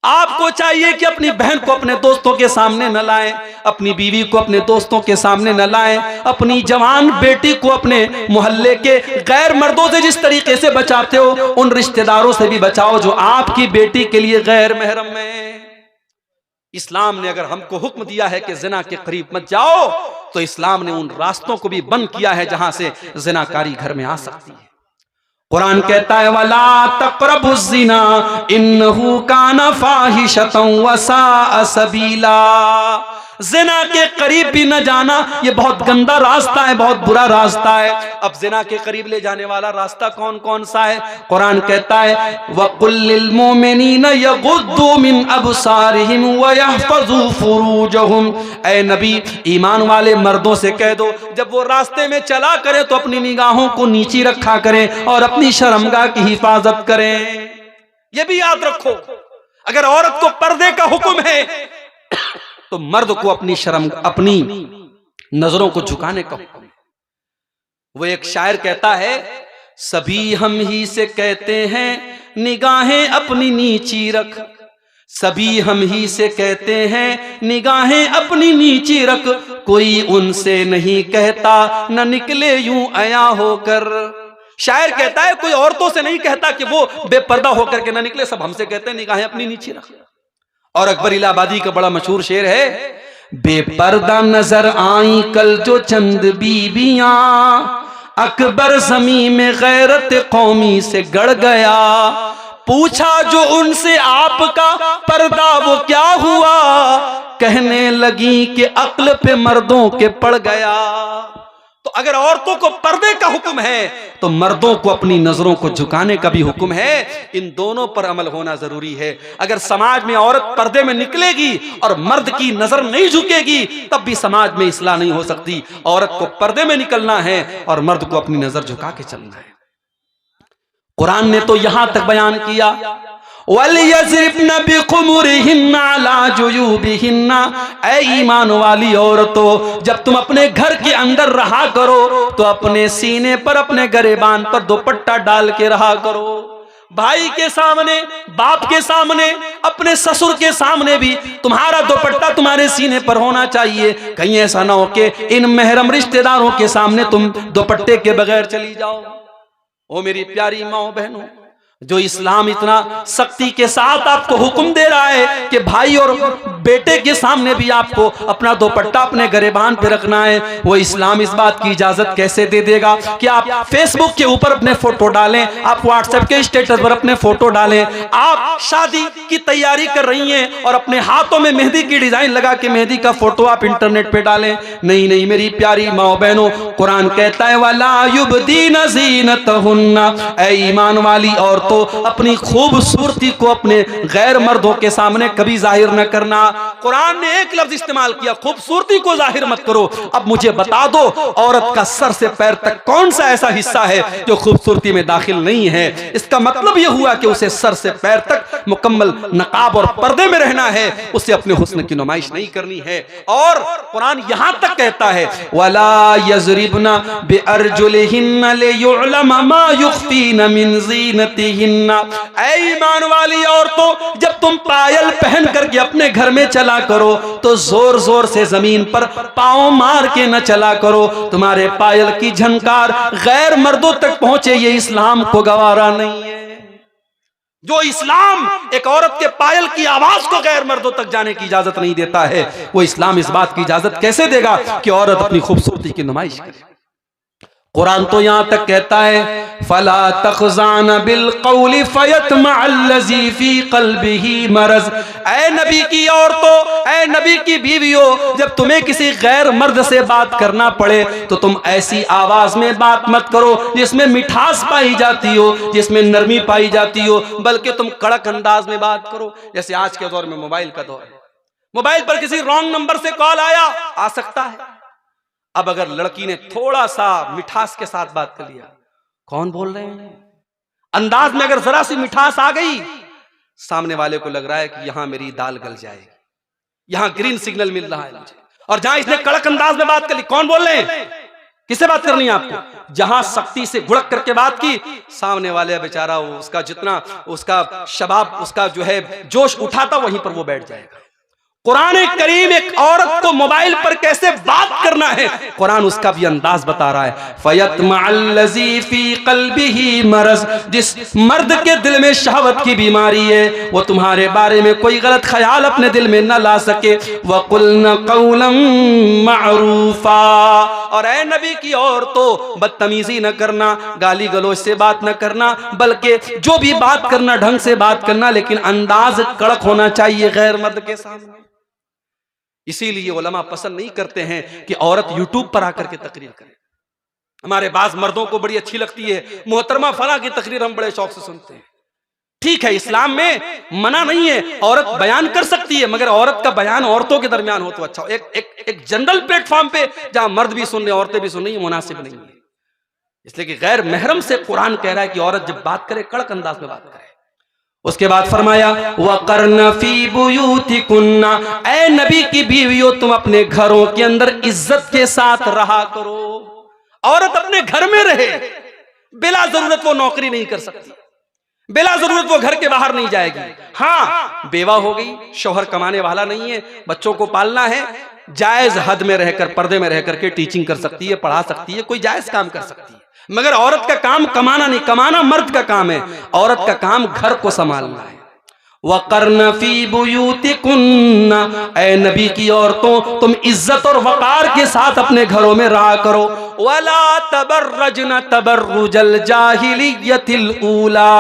आपको चाहिए कि अपनी बहन को अपने दोस्तों के सामने न लाएं, अपनी बीवी को अपने दोस्तों के सामने न लाएं, अपनी जवान बेटी को अपने मोहल्ले के गैर मर्दों से जिस तरीके से बचाते हो उन रिश्तेदारों से भी बचाओ जो आपकी बेटी के लिए गैर महरम है। इस्लाम ने अगर हमको हुक्म दिया है कि जिना के करीब मत जाओ, तो इस्लाम ने उन रास्तों को भी बंद किया है जहां से जिनाकारी घर में आ सकती है। कुरान कहता है वला तक़रबुज़्ज़िना इन्नहु काना फ़ाहिशतन व साअ सबीला। जिना के करीब भी न जाना ये बहुत गंदा रास्ता है, बहुत बुरा रास्ता है। अब जिना के करीब ले जाने वाला रास्ता कौन कौन सा है? कुरान कहता है वक़ुल लिल मुमिनीना यग़ुद्दू मिन अबसारिहिम व यहफ़ज़ू फ़ुरूजहुम। ऐ नबी, ईमान वाले मर्दों से कह दो जब वो रास्ते में चला करें तो अपनी निगाहों को नीची रखा करें और अपनी शर्मगाह की हिफाजत करें। ये भी याद रखो, अगर औरत को पर्दे का हुक्म है तो मर्द को अपनी अपनी नजरों को झुकाने का हुक्म है। वो एक शायर कहता है सभी हम ही से कहते हैं निगाहें अपनी नीची रख, सभी हम ही से कहते हैं निगाहें अपनी नीची रख, कोई उनसे नहीं कहता न निकले यूं अया होकर। शायर कहता है कोई औरतों से नहीं कहता कि वो बेपर्दा होकर के ना निकले, सब हमसे कहते हैं निगाहें अपनी नीचे रख। और अकबर इलाहाबादी का बड़ा मशहूर शेर है बेपर्दा नजर आई कल जो चंद बीबियां, अकबर ज़मीं में गैरत कौमी से गड़ गया, पूछा जो उनसे आपका पर्दा वो क्या हुआ, कहने लगी कि अक्ल पे मर्दों के पड़ गया। तो अगर औरतों को पर्दे का हुक्म है तो मर्दों को अपनी नजरों को झुकाने का भी हुक्म है। इन दोनों पर अमल होना जरूरी है। अगर समाज में औरत पर्दे में निकलेगी और मर्द की नजर नहीं झुकेगी तब भी समाज में इस्लाह नहीं हो सकती। औरत को पर्दे में निकलना है और मर्द को अपनी नजर झुका के चलना है। कुरान ने तो यहां तक बयान किया वलियज़रिबन बिखुमुरिहिन्ना अला जुयूबिहिन्ना। ऐ ईमान वाली औरतों, जब तुम अपने घर के अंदर रहा करो तो अपने सीने पर, अपने गरेबान पर दुपट्टा डाल के रहा करो। भाई के सामने, बाप के सामने, अपने ससुर के सामने भी तुम्हारा दुपट्टा तुम्हारे सीने पर होना चाहिए। कहीं ऐसा ना हो कि इन महरम रिश्तेदारों के सामने तुम दुपट्टे के बगैर चली जाओ। ओ मेरी प्यारी माओ बहनों, जो इस्लाम इतना सख्ती के साथ आपको हुक्म दे रहा है कि भाई और बेटे के सामने भी आपको अपना दुपट्टा अपने गरेबान पे रखना है, वो इस्लाम इस बात की इजाजत कैसे दे देगा कि आप फेसबुक के ऊपर अपने फोटो डालें, आप व्हाट्सएप के स्टेटस पर अपने फोटो डालें, आप शादी की तैयारी कर रही हैं और अपने हाथों में मेहंदी की डिजाइन लगा के मेहंदी का फोटो आप इंटरनेट पे डालें। नहीं नहीं मेरी प्यारी माओ बहनों, कुरान कहता है वला युबदीना ज़ीनतहुन्ना। ऐ ईमान वाली औरतों, अपनी खूबसूरती को अपने गैर मर्दों के सामने कभी जाहिर न करना। कुरान ने एक लफ्ज इस्तेमाल किया, खूबसूरती को जाहिर मत करो। अब मुझे बता दो, औरत का सर से पैर तक कौन सा ऐसा हिस्सा है जो खूबसूरती में दाखिल नहीं है? इसका मतलब यह हुआ कि उसे सर से पैर तक मुकम्मल नकाब और पर्दे में रहना है, उसे अपने हुस्न की नुमाइश नहीं करनी है। और कुरान यहां तक कहता है, वला यज़रिबना बिअरजुलिहिन्ना लियुअलम मा युख्फीना मिन ज़ीनतिहिन्ना। ऐ ईमान वाली औरतों, जब तुम पायल पहन करके अपने घर में चला करो तो जोर जोर से जमीन पर पांव मार के न चला करो, तुम्हारे पायल की झनकार गैर मर्दों तक पहुंचे, ये इस्लाम को गवारा नहीं है। जो इस्लाम एक औरत के पायल की आवाज को गैर मर्दों तक जाने की इजाजत नहीं देता है, वो इस्लाम इस बात की इजाजत कैसे देगा कि औरत अपनी खूबसूरती की नुमाइश करे? कुरान तो यहां तक कहता है, फला तखज़ान बिल क़ौलि फ़यत्मअल्लज़ी फ़ी क़ल्बिही मरज़। ऐ नबी की औरतों, ऐ नबी की बीवियों, जब तुम्हें किसी गैर मर्द से बात करना पड़े तो तुम ऐसी आवाज में बात मत करो जिसमें मिठास पाई जाती हो, जिसमें नरमी पाई जाती हो, बल्कि तुम कड़क अंदाज में बात करो। जैसे आज के दौर में मोबाइल का दौर है, मोबाइल पर किसी रॉन्ग नंबर से कॉल आ सकता है। अब अगर लड़की ने थोड़ा सा मिठास के साथ बात कर लिया, कौन बोल रहे हैं, अंदाज में अगर जरा सी मिठास आ गई, सामने वाले को लग रहा है कि यहां मेरी दाल गल जाएगी, यहां ग्रीन सिग्नल मिल रहा है मुझे। और जहां इसने कड़क अंदाज में बात कर ली, कौन बोल रहे हैं, किससे बात करनी है आपको? जहां सख्ती से घुड़क करके बात की, सामने वाले बेचारा उसका जितना उसका शबाब, उसका जो है जोश उठा था, वहीं पर वो बैठ जाएगा। कुरान करीम एक औरत को मोबाइल पर कैसे बात करना है, कुरान उसका भी अंदाज बता रहा है। फ़यत्मअल्लज़ी फ़ी क़ल्बिही मरज़, जिस मर्द के दिल में शहवत की बीमारी है, वो तुम्हारे बारे में कोई गलत ख्याल अपने दिल में न ला सके। वक़ुल्ना क़ौलन मअरूफ़ा, और ऐ नबी की औरतों, बदतमीजी न करना, गाली गलौज से बात न करना, बल्कि जो भी बात करना ढंग से बात करना, लेकिन अंदाज कड़क होना चाहिए गैर मर्द के सामने। इसीलिए उलमा पसंद नहीं करते हैं कि औरत यूट्यूब पर आकर के तकरीर करे। हमारे बाज मर्दों को बड़ी अच्छी लगती है, मोहतरमा फला की तकरीर हम बड़े शौक से सुनते हैं। ठीक है, इस्लाम में मना नहीं है, औरत बयान कर सकती है, मगर औरत का बयान औरतों के दरमियान हो तो अच्छा हो। एक जनरल प्लेटफॉर्म पे जहां मर्द भी सुन रहे औरतें भी सुन रही, मुनासिब नहीं है। इसलिए कि गैर महरम से कुरान कह रहा है कि औरत जब बात करे कड़क अंदाज में बात करे। उसके बाद फरमाया, वक़र्न फ़ी बुयूतिकुन्ना, ऐ नबी की बीवियों, तुम अपने घरों के अंदर इज्जत के साथ रहा करो। औरत अपने घर में रहे, बिला जरूरत वो नौकरी नहीं कर सकती, बिला जरूरत वो घर के बाहर नहीं जाएगी। हाँ, बेवा हो गई, शौहर कमाने वाला नहीं है, बच्चों को पालना है, जायज हद में रहकर, पर्दे में रहकर के टीचिंग कर सकती है, पढ़ा सकती है, कोई जायज काम कर सकती है। मगर औरत का काम कमाना नहीं, कमाना मर्द का काम है, औरत का काम घर को संभालना है। वक़र्न फ़ी बुयूतिकुन्ना, ऐ नबी की औरतों, तुम इज्जत और वक़ार के साथ अपने घरों में रहा करो। वला तबर्रजन तबर्रुजल जाहिलियतिल ऊला,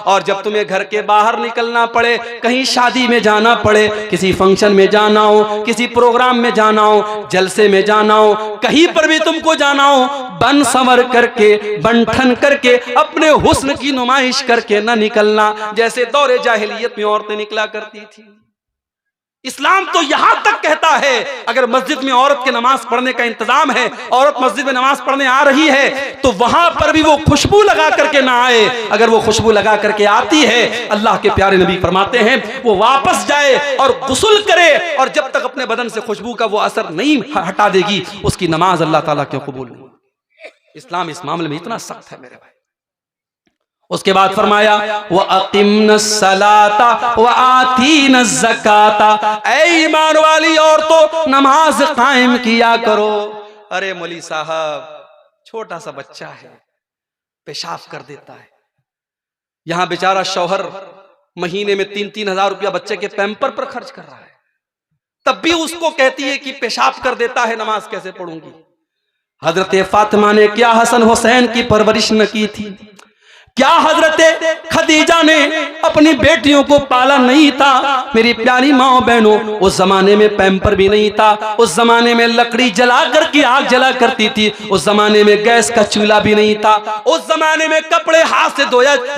और जब तुम्हें घर के बाहर निकलना पड़े, कहीं शादी में जाना पड़े, किसी फंक्शन में जाना हो, किसी प्रोग्राम में जाना हो, जलसे में जाना हो, कहीं पर भी तुमको जाना हो, बन संवर करके, बन ठन करके, अपने हुस्न की नुमाइश करके न निकलना, जैसे दौरे जाहिलियत में औरतें निकला करती थी। इस्लाम तो यहां तक कहता है, अगर मस्जिद में औरत के नमाज पढ़ने का इंतजाम है, औरत मस्जिद में नमाज पढ़ने आ रही है, तो वहां पर भी वो खुशबू लगा करके ना आए। अगर वो खुशबू लगा करके आती है, अल्लाह के प्यारे नबी फरमाते हैं, वो वापस जाए और गुस्ल करे, और जब तक अपने बदन से खुशबू का वो असर नहीं हटा देगी, उसकी नमाज अल्लाह ताला क्यों कबूल नहीं। इस्लाम इस मामले में इतना सख्त है मेरे भाई। उसके बाद फरमाया, व अक़िम्नस सलाता व आतीनस ज़काता, ऐ ईमान वाली औरतों, नमाज कायम किया करो। अरे मौली साहब, छोटा सा बच्चा है, पेशाब कर देता है, यहां बेचारा शौहर महीने में 3-3 हजार रुपया बच्चे के पैम्पर पर खर्च कर रहा है, तब भी उसको कहती है कि पेशाब कर देता है, नमाज कैसे पढ़ूंगी। हजरत फातिमा ने क्या हसन हुसैन की परवरिश न की थी? क्या हजरत खदीजा ने अपनी बेटियों को पाला नहीं था? मेरी प्यारी माँ बहनों, उस जमाने में पैम्पर भी नहीं था, उस जमाने में लकड़ी जला करके आग जला करती थी, उस जमाने में गैस का चूल्हा भी नहीं था, उस जमाने में कपड़े हाथ से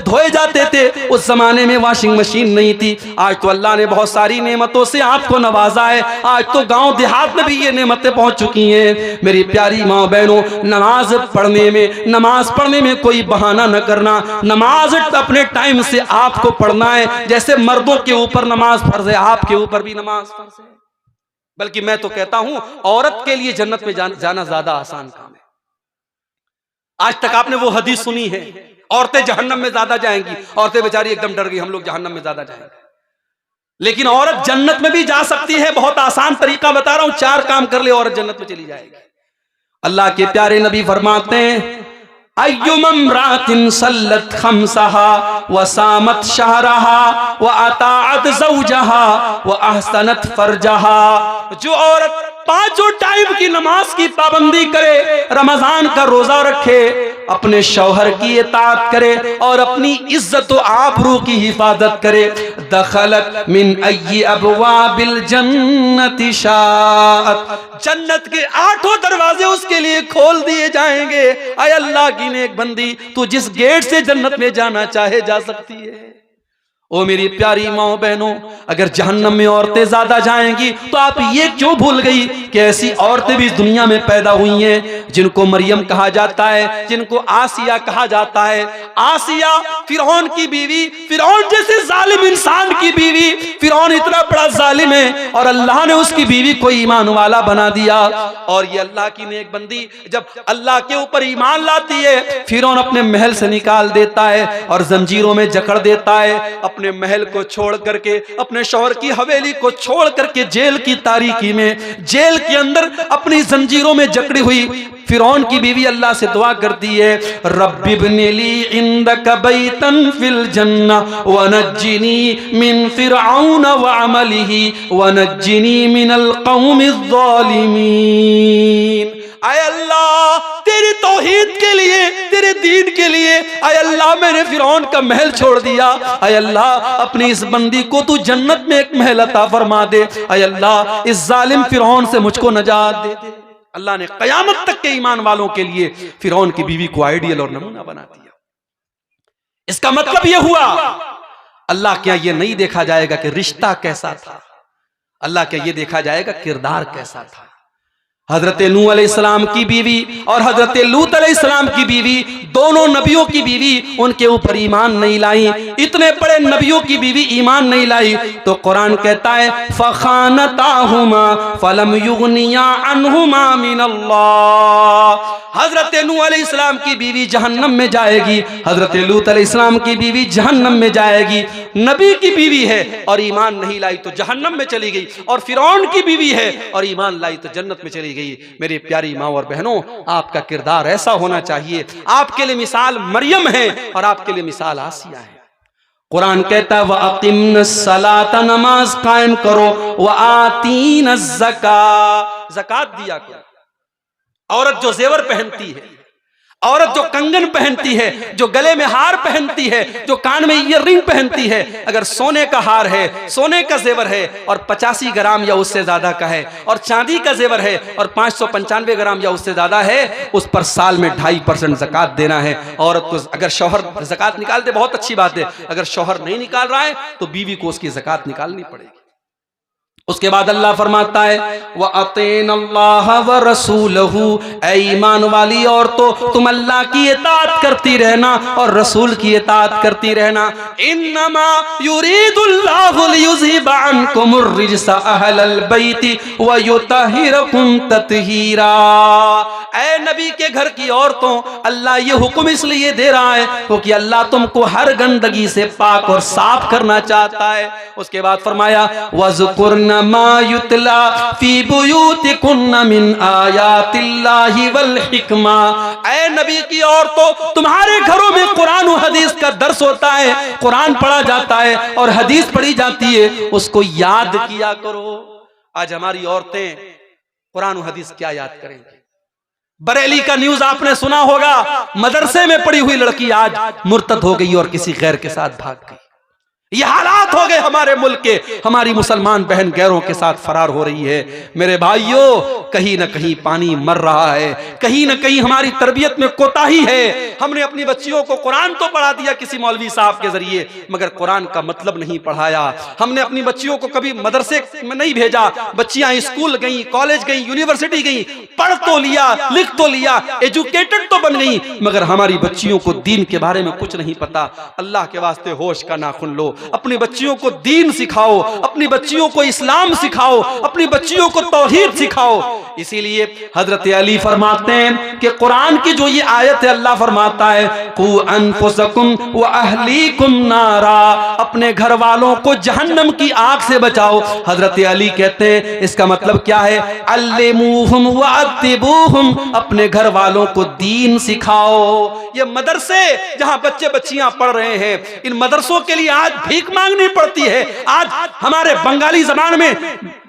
धोए जाते थे, उस जमाने में वॉशिंग मशीन नहीं थी। आज तो अल्लाह ने बहुत सारी नेमतों से आपको नवाजा है, आज तो गांव देहात में भी ये नेमतें पहुंच चुकी हैं। मेरी प्यारी माँ बहनों, नमाज पढ़ने में कोई बहाना न करना। नमाज अपने टाइम से आपको पढ़ना है, जैसे मर्दों के ऊपर नमाज फर्ज है, आपके ऊपर भी नमाज फर्ज है। बल्कि मैं तो कहता हूं, औरत के लिए जन्नत में जाना ज्यादा आसान काम है। आज तक आपने वो हदीस सुनी है, औरतें जहन्नम में ज्यादा जाएंगी। औरतें बेचारी एकदम डर गई, हम लोग जहन्नम में ज्यादा जाएंगे। लेकिन औरत जन्नत में भी जा सकती है। बहुत आसान तरीका बता रहा हूं, 4 काम कर ले, औरत जन्नत में चली जाएगी। अल्लाह के प्यारे नबी फरमाते हैं, अय्युमम्रातिन सल्लत खम्सहा व सामत शहरहा व अताअत ज़ौजहा व अहसनत फरजहा। जो औरत 5 टाइम की नमाज की पाबंदी करे, रमजान का रोजा रखे, अपने शौहर की इताअत करे और अपनी इज्जत व आबरू की हिफाजत करे, दखलत मिन अय्यि अबवाबिल जन्नति शाअत, जन्नत के 8 दरवाजे उसके लिए खोल दिए जाएंगे। ऐ अल्लाह की नेक बंदी, तू जिस गेट से जन्नत में जाना चाहे जा सकती है। ओ मेरी प्यारी माँ बहनों, अगर जहन्नम में औरतें ज्यादा जाएंगी तो आप ये क्यों भूल गई कि ऐसी औरतें भी इस दुनिया में पैदा हुई हैं, जिनको मरियम कहा जाता है, जिनको आसिया कहा जाता है। आसिया फिरौन की बीवी, फिरौन जैसे जालिम इंसान की बीवी। फिरौन इतना बड़ा जालिम है और अल्लाह ने उसकी बीवी को ईमान वाला बना दिया। और ये अल्लाह की नेक बंदी जब अल्लाह के ऊपर ईमान लाती है, फिरौन अपने महल से निकाल देता है और जंजीरों में जकड़ देता है। अपने महल को छोड़ करके, अपने शौहर की हवेली को छोड़ करके जेल की तारीकी में, जेल के अंदर अपनी जंजीरों में जकड़ी हुई फिरौन की बीवी अल्लाह से दुआ करती है, रब्बि इब्नि ली इंदक बैतन फिल जन्नह व नज्जिनी मिन फिरऔन व अमलिही व नज्जिनी मिनल कौमिज़ ज़ालिमीन। आय अल्लाह, तेरी तौहीद के लिए, तेरे दीन के लिए, आय अल्लाह मैंने फिरौन का महल छोड़ दिया। आय अल्लाह, अपनी इस बंदी को तू जन्नत में एक महल अता फरमा दे। आय अल्लाह, इस जालिम फिरौन से मुझको नजात दे दे। अल्लाह ने कयामत तक के ईमान वालों के लिए फिरौन की बीवी को आइडियल और नमूना बना दिया। इसका मतलब यह हुआ, अल्लाह के यहाँ यह नहीं देखा जाएगा कि रिश्ता कैसा था, अल्लाह के ये देखा जाएगा किरदार कैसा था। हजरत नूह अलैहिस्सलाम की बीवी और हजरत लूत अलैहिस्सलाम की बीवी, दोनों नबियों की बीवी उनके ऊपर ईमान नहीं लाई। इतने बड़े नबियों की बीवी ईमान नहीं लाई तो कुरान कहता है, फखानताहुमा फलम युगनिया अन्हुमा मिनल्लाह। हजरत नूह अलैहिस्सलाम की बीवी जहन्नम में जाएगी, हजरत लूत अलैहिस्सलाम की बीवी जहन्नम में जाएगी। नबी की बीवी है और ईमान नहीं लाई तो जहन्नम में चली गई, और फिरौन की बीवी है और ईमान लाई तो जन्नत में चली गई। मेरी प्यारी माँ और बहनों, आपका किरदार ऐसा होना चाहिए। आपके लिए मिसाल मरियम है और आपके लिए मिसाल आसिया है। कुरान कहता है, व अक़िम्नस्सलात, नमाज कायम करो, व आतीनज़्ज़का, ज़कात दिया करो। औरत जो जेवर पहनती है, औरत जो कंगन पहनती है, जो गले में हार पहनती है, जो कान में ईयररिंग पहनती है, अगर सोने का हार है, सोने का जेवर है और 85 ग्राम या उससे ज्यादा का है, और चांदी का जेवर है और 595 ग्राम या उससे ज्यादा है, उस पर साल में 2.5% ज़कात देना है। औरत को अगर शौहर ज़कात निकाल दे बहुत अच्छी बात है, अगर शौहर नहीं निकाल रहा है तो बीवी को उसकी ज़कात निकालनी पड़ेगी। उसके बाद अल्लाह फरमाता है, व अतीनल्लाह व रसूलहू, ऐ ईमान वाली औरतों, तुम अल्लाह की इताअत करती रहना और रसूल की इताअत करती रहना। इन्नमा युरीदुल्लाहु लियुज़हिबा अन्कुमुर रिज्सा अहलल बैति व युतहिरकुम तत्हीरा। ऐ नबी के घर की औरतों, अल्लाह ये हुक्म इसलिए दे रहा है क्योंकि अल्लाह तुमको हर गंदगी से पाक और साफ करना चाहता है। उसके बाद फरमाया, वज़कुरना मा युतला फी बुयूतिकुन्ना मिन आयातिल्लाहि वल हिकमा। ऐ नबी की औरतों, तुम्हारे घरों में कुरान और हदीस का दर्स होता है, कुरान पढ़ा जाता है और हदीस पढ़ी जाती है, उसको याद किया करो। आज हमारी औरतें कुरान और हदीस क्या याद करेंगी? बरेली का न्यूज आपने सुना होगा, मदरसे में पड़ी हुई लड़की आज मुर्तद हो गई और किसी गैर के साथ भाग गई। ये हालात हो गए हमारे मुल्क के। हमारी मुसलमान बहन गैरों के साथ फरार हो रही है। मेरे भाइयों, कहीं ना कहीं पानी मर रहा है, कहीं ना कहीं हमारी तरबियत में कोताही है। हमने अपनी बच्चियों को कुरान तो पढ़ा दिया किसी मौलवी साहब के जरिए, मगर कुरान का मतलब नहीं पढ़ाया। हमने अपनी बच्चियों को कभी मदरसे में नहीं भेजा। बच्चियां स्कूल गई, कॉलेज गई, यूनिवर्सिटी गई, पढ़ तो लिया, लिख तो लिया, एजुकेटेड तो बन गई, मगर हमारी बच्चियों को दीन के बारे में कुछ नहीं पता। अल्लाह के वास्ते होश का नाखून लो, अपनी बच्चियों को दीन सिखाओ, अपनी बच्चियों को इस्लाम सिखाओ, अपनी बच्चियों को तौहीद सिखाओ। इसीलिए हजरत अली फरमाते हैं कि कुरान की जो ये आयत है, अल्लाह फरमाता है कू अनफुसकुम व अहलीकुम नारा, अपने घर वालों को जहन्नम की आग से बचाओ। हजरत अली कहते हैं इसका मतलब क्या है, अल्लिमूहुम व अद्दिबूहुम, अपने घर वालों को दीन सिखाओ। ये मदरसे जहां बच्चे बच्चियां पढ़ रहे हैं, इन मदरसों के लिए आज भीख मांगनी पड़ती है। आज हमारे बंगाली जबान में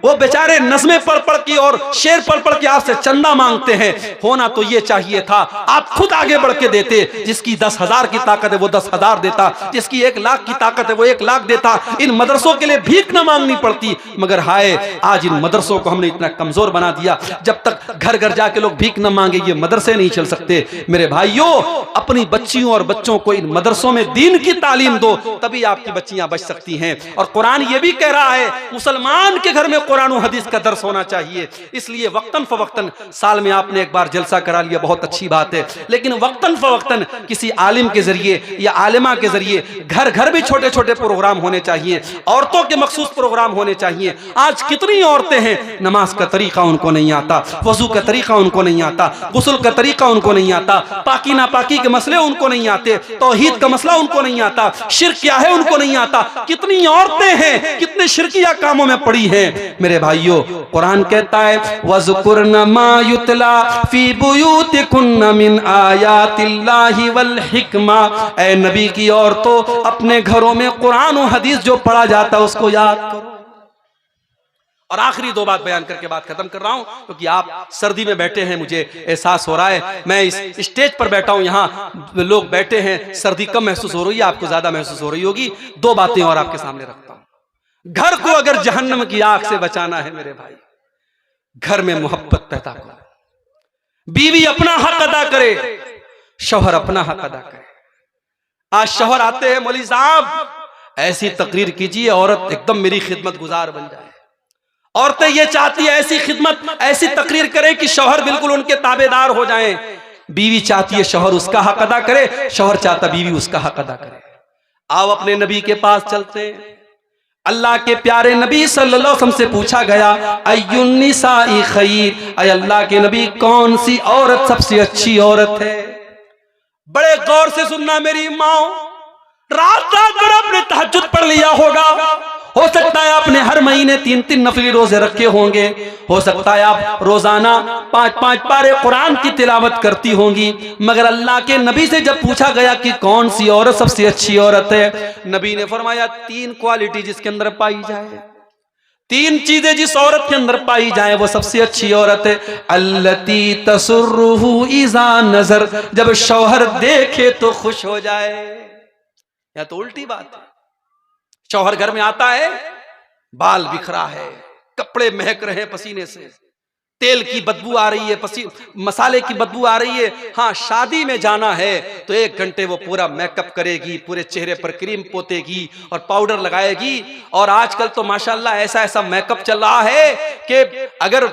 वो बेचारे नज़्में पढ़ पढ़ के और शेर पढ़ पढ़ के आपसे चंदा मांगते हैं। होना तो ये चाहिए था आप खुद आगे बढ़ के देते। जिसकी 10,000 की ताकत है वो 10,000 देता, जिसकी 1,00,000 की ताकत है वो 1,00,000 देता। इन मदरसों के लिए भीख न मांगनी पड़ती। मगर हाय, आज इन मदरसों को हमने इतना कमजोर बना दिया। जब तक घर घर जाके लोग भीख न मांगे, ये मदरसे नहीं चल सकते। मेरे भाइयों, अपनी बच्चियों और बच्चों को इन मदरसों में दीन की तालीम दो, तभी आपकी बच्चियां बच सकती हैं। और कुरान ये भी कह रहा है मुसलमान के घर में कुरान और हदीस का दर्स होना चाहिए। इसलिए वक्तन फवक्तन, साल में आपने एक बार जलसा करा लिया, बहुत अच्छी बात है, लेकिन वक्तन फवक्तन किसी आलिम के जरिए या आलिमा के जरिए घर घर भी छोटे छोटे प्रोग्राम होने चाहिए। औरतों के मखसूस प्रोग्राम होने चाहिए। आज कितनी औरतें हैं, नमाज का तरीका उनको नहीं आता, वजू का तरीका उनको नहीं आता, गुस्ल का तरीका उनको नहीं आता, पाकी नापाकी के मसले उनको नहीं आते, तौहीद का मसला उनको नहीं आता, शिर्क क्या है उनको नहीं आता। कितनी औरतें हैं, कितने शिरकिया कामों में पड़ी हैं। मेरे भाइयों, कुरान कहता है वज़कुरन मा युतला फी बुयूतिकुन्न मिन आयातिल्लाहि वल हिकमा। ऐ नबी की औरतों, अपने घरों में कुरान और हदीस जो पढ़ा जाता है उसको याद करो। और आखिरी दो बात बयान करके बात खत्म कर रहा हूं, क्योंकि आप सर्दी में बैठे हैं, मुझे एहसास हो रहा है। मैं इस स्टेज पर बैठा हूं, यहां लोग बैठे हैं, सर्दी कम महसूस हो रही है, आपको ज्यादा महसूस हो रही होगी। दो बातें और आपके सामने रखता हूं। घर को अगर जहन्नम की आग से बचाना है मेरे भाई, घर में मोहब्बत पैदा करो। बीवी अपना हक अदा करे, शौहर अपना हक अदा करे। आज शौहर आते हैं, मौलवी साहब ऐसी तकरीर कीजिए औरत एकदम मेरी खिदमत गुजार बन जाए। औरतें ये चाहती है ऐसी खिदमत, ऐसी तकरीर करे कि शौहर बिल्कुल उनके ताबेदार हो जाएं। बीवी चाहती है शौहर उसका हक अदा करे, शौहर चाहता बीवी उसका हक अदा करे। आओ अपने नबी के पास चलते हैं। अल्लाह के प्यारे नबी सल्लल्लाहु अलैहि वसल्लम से पूछा गया अय्युन निसाई खैर, अय अल्लाह के नबी कौन सी औरत सबसे अच्छी औरत है। बड़े गौर से सुनना मेरी माँ, रात रात भर आपने तहज्जुद पढ़ लिया होगा। हो सकता है आपने हर महीने 3-3 नफली रोजे रखे होंगे। हो सकता है आप रोजाना 5-5 पारे कुरान की तिलावत करती होंगी। मगर अल्लाह के नबी से जब पूछा गया कि कौन सी औरत सबसे अच्छी औरत है, नबी ने फरमाया 3 क्वालिटी जिसके अंदर पाई जाए, 3 चीजें जिस औरत के अंदर पाई जाए वो सबसे अच्छी औरत है। अल्लती तसुर्रुहु इज़ा नजर, जब शौहर देखे तो खुश हो जाए। या तो उल्टी बात है, शौहर घर में आता है, बाल बिखरा है, कपड़े महक रहे हैं पसीने से, तेल की बदबू आ रही है, मसाले की बदबू आ रही है। हाँ, शादी में जाना है तो 1 घंटे वो पूरा मेकअप करेगी, पूरे चेहरे पर क्रीम पोतेगी और पाउडर लगाएगी। और आजकल तो माशाल्लाह ऐसा ऐसा मेकअप चल रहा है कि अगर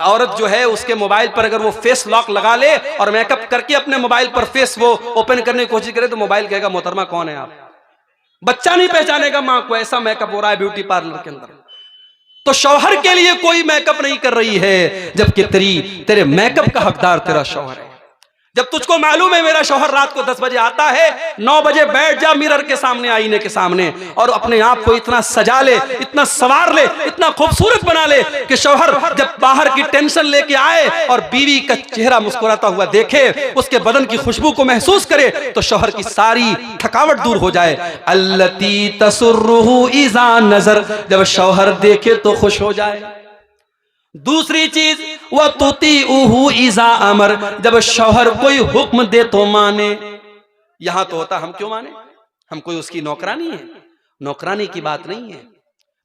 औरत जो है उसके मोबाइल पर अगर वो फेस लॉक लगा ले और मेकअप करके अपने मोबाइल पर फेस वो ओपन करने की कोशिश करे तो मोबाइल कहेगा मोहतरमा कौन है आप। बच्चा नहीं पहचानेगा मां को, ऐसा मेकअप हो रहा है ब्यूटी पार्लर के अंदर। तो शौहर के लिए कोई मेकअप नहीं कर रही है, जबकि तेरे मेकअप का हकदार तेरा शौहर है। जब तुझको मालूम है मेरा शौहर रात को 10 बजे आता है, 9 बजे बैठ जा मिरर के सामने, आईने के सामने, और अपने आप को इतना सजा ले, इतना सवार ले, इतना खूबसूरत बना ले कि शौहर जब बाहर की टेंशन लेके आए और बीवी का चेहरा मुस्कुराता हुआ देखे, उसके बदन की खुशबू को महसूस करे, तो शौहर की सारी थकावट दूर हो जाए। अल्लती तसुर्रुहु इज़ा नजर, जब शौहर देखे तो खुश हो जाए। दूसरी चीज, व तुतीउहु इज़ा अमर, जब शौहर कोई हुक्म दे तो माने। यहां तो होता हम क्यों माने, हम कोई उसकी नौकरानी है, नौकरानी की बात नहीं है।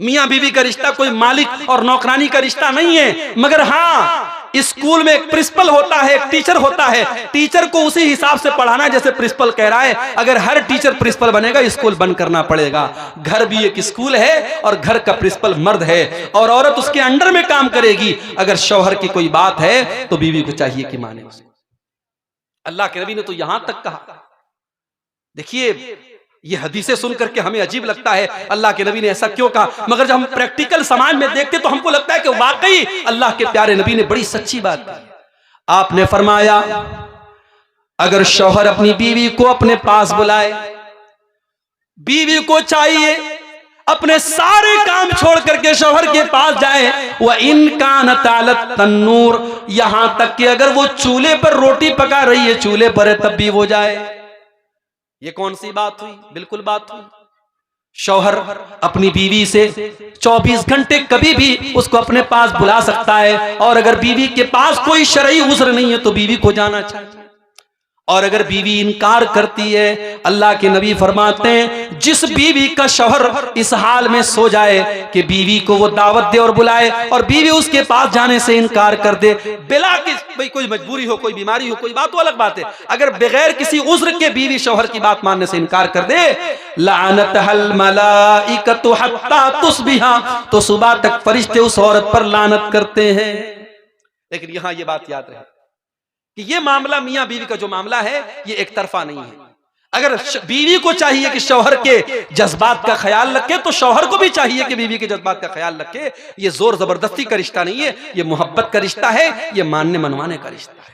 मियां बीवी का रिश्ता कोई मालिक और नौकरानी का रिश्ता नहीं है। मगर हाँ, स्कूल में एक प्रिंसिपल होता है, एक टीचर होता है, टीचर को उसी हिसाब से पढ़ाना जैसे प्रिंसिपल कह रहा है। अगर हर टीचर प्रिंसिपल बनेगा, स्कूल बंद करना पड़ेगा। घर भी एक स्कूल है और घर का प्रिंसिपल मर्द है और औरत उसके अंडर में काम करेगी। अगर शौहर की कोई बात है तो बीवी को चाहिए कि माने उसको। अल्लाह के नबी ने तो यहां तक कहा। देखिए, ये हदीसें सुन करके हमें अजीब लगता है, अल्लाह के नबी ने ऐसा क्यों कहा। मगर जब हम प्रैक्टिकल समाज में देखते तो हमको लगता है कि वाकई अल्लाह के प्यारे नबी ने बड़ी सच्ची बात की। आपने फरमाया, अगर शौहर अपनी बीवी को अपने पास बुलाए, बीवी को चाहिए अपने सारे काम छोड़ करके शौहर के पास जाए। वह इनकान तालत तन्नूर, यहां तक कि अगर वो चूल्हे पर रोटी पका रही है, चूल्हे पर है, तब भी वो जाए। ये कौन सी बात हुई, बिल्कुल बात हुई। शौहर अपनी बीवी से 24 घंटे कभी भी उसको अपने पास बुला सकता है। और अगर बीवी के पास कोई शरई उज़्र नहीं है तो बीवी को जाना चाहिए। और अगर बीवी इनकार करती है, अल्लाह के नबी फरमाते हैं, जिस बीवी का शौहर इस हाल में सो जाए कि बीवी को वो दावत दे और बुलाए और बीवी उसके पास जाने से इनकार कर दे, बिला कि भाई कोई मजबूरी हो, कोई बीमारी हो, कोई बात तो अलग बात है। अगर बगैर किसी उज़्र के बीवी शौहर की बात मानने से इनकार कर दे, लानतहल मलाइकतु हत्ता तुस्बिहा, तो सुबह तक फरिश्ते उस औरत पर लानत करते हैं। लेकिन यहां ये बात याद रहे कि ये मामला मियां बीवी का जो मामला है ये एक तरफा नहीं है। अगर बीवी को चाहिए कि शौहर के जज्बात का ख्याल रखे तो शौहर को भी चाहिए कि बीवी के जज्बात का ख्याल रखे। ये जोर जबरदस्ती का रिश्ता नहीं है, ये मोहब्बत का रिश्ता है, ये मानने मनवाने का रिश्ता है।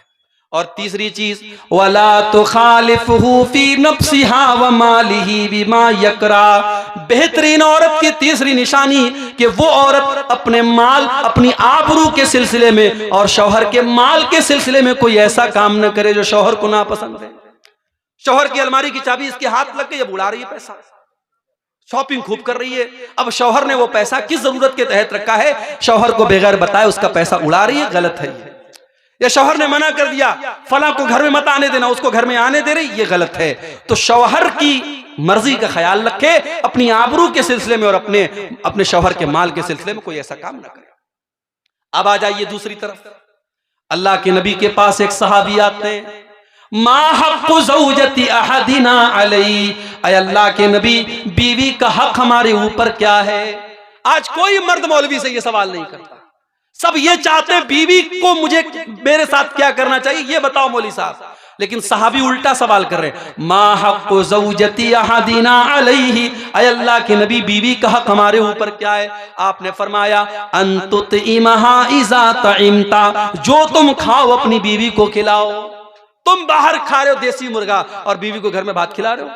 और तीसरी चीज, वला तुखालिफहु फी नफ्सिहा व मालिही बिमा यकरा, बेहतरीन औरत की तीसरी निशानी कि वो औरत अपने माल, अपनी आबरू के सिलसिले में और शौहर के माल के सिलसिले में कोई ऐसा काम न करे जो शौहर को ना पसंद है। शौहर की अलमारी की चाबी इसके हाथ लग गई, अब उड़ा रही है पैसा, शॉपिंग खूब कर रही है। अब शौहर ने वो पैसा किस जरूरत के तहत रखा है, शौहर को बगैर बताए उसका पैसा उड़ा रही है, गलत है। या शौहर ने मना कर दिया, फला को घर में मत आने देना, उसको घर में आने दे रही, ये गलत है। तो शौहर की मर्जी का ख्याल रखे अपनी आबरू के सिलसिले में और अपने शौहर के माल के सिलसिले में कोई ऐसा काम ना करे। अब आ जाइए दूसरी तरफ, अल्लाह के नबी के पास एक सहाबी आते हैं, मा हक़्क़ु ज़ौजति अहदिना अलैहि, ऐ अल्लाह के नबी, बीवी का हक हमारे ऊपर क्या है। आज कोई मर्द मौलवी से ये सवाल नहीं करता, सब ये चाहते हैं बीवी को मुझे मेरे साथ क्या करना चाहिए ये बताओ मौलवी साहब। लेकिन सहाबी उल्टा सवाल कर रहे हैं, मा हक़्क़ु ज़ौजति अहदिना अलैहि, ऐ अल्लाह के नबी, बीवी का हक हमारे ऊपर क्या है। आपने फरमाया, अन तुतइमहा इज़ा तइमता, जो तुम खाओ अपनी बीवी को खिलाओ। तुम बाहर खा रहे हो देसी मुर्गा और बीवी को घर में भात खिला रहे हो,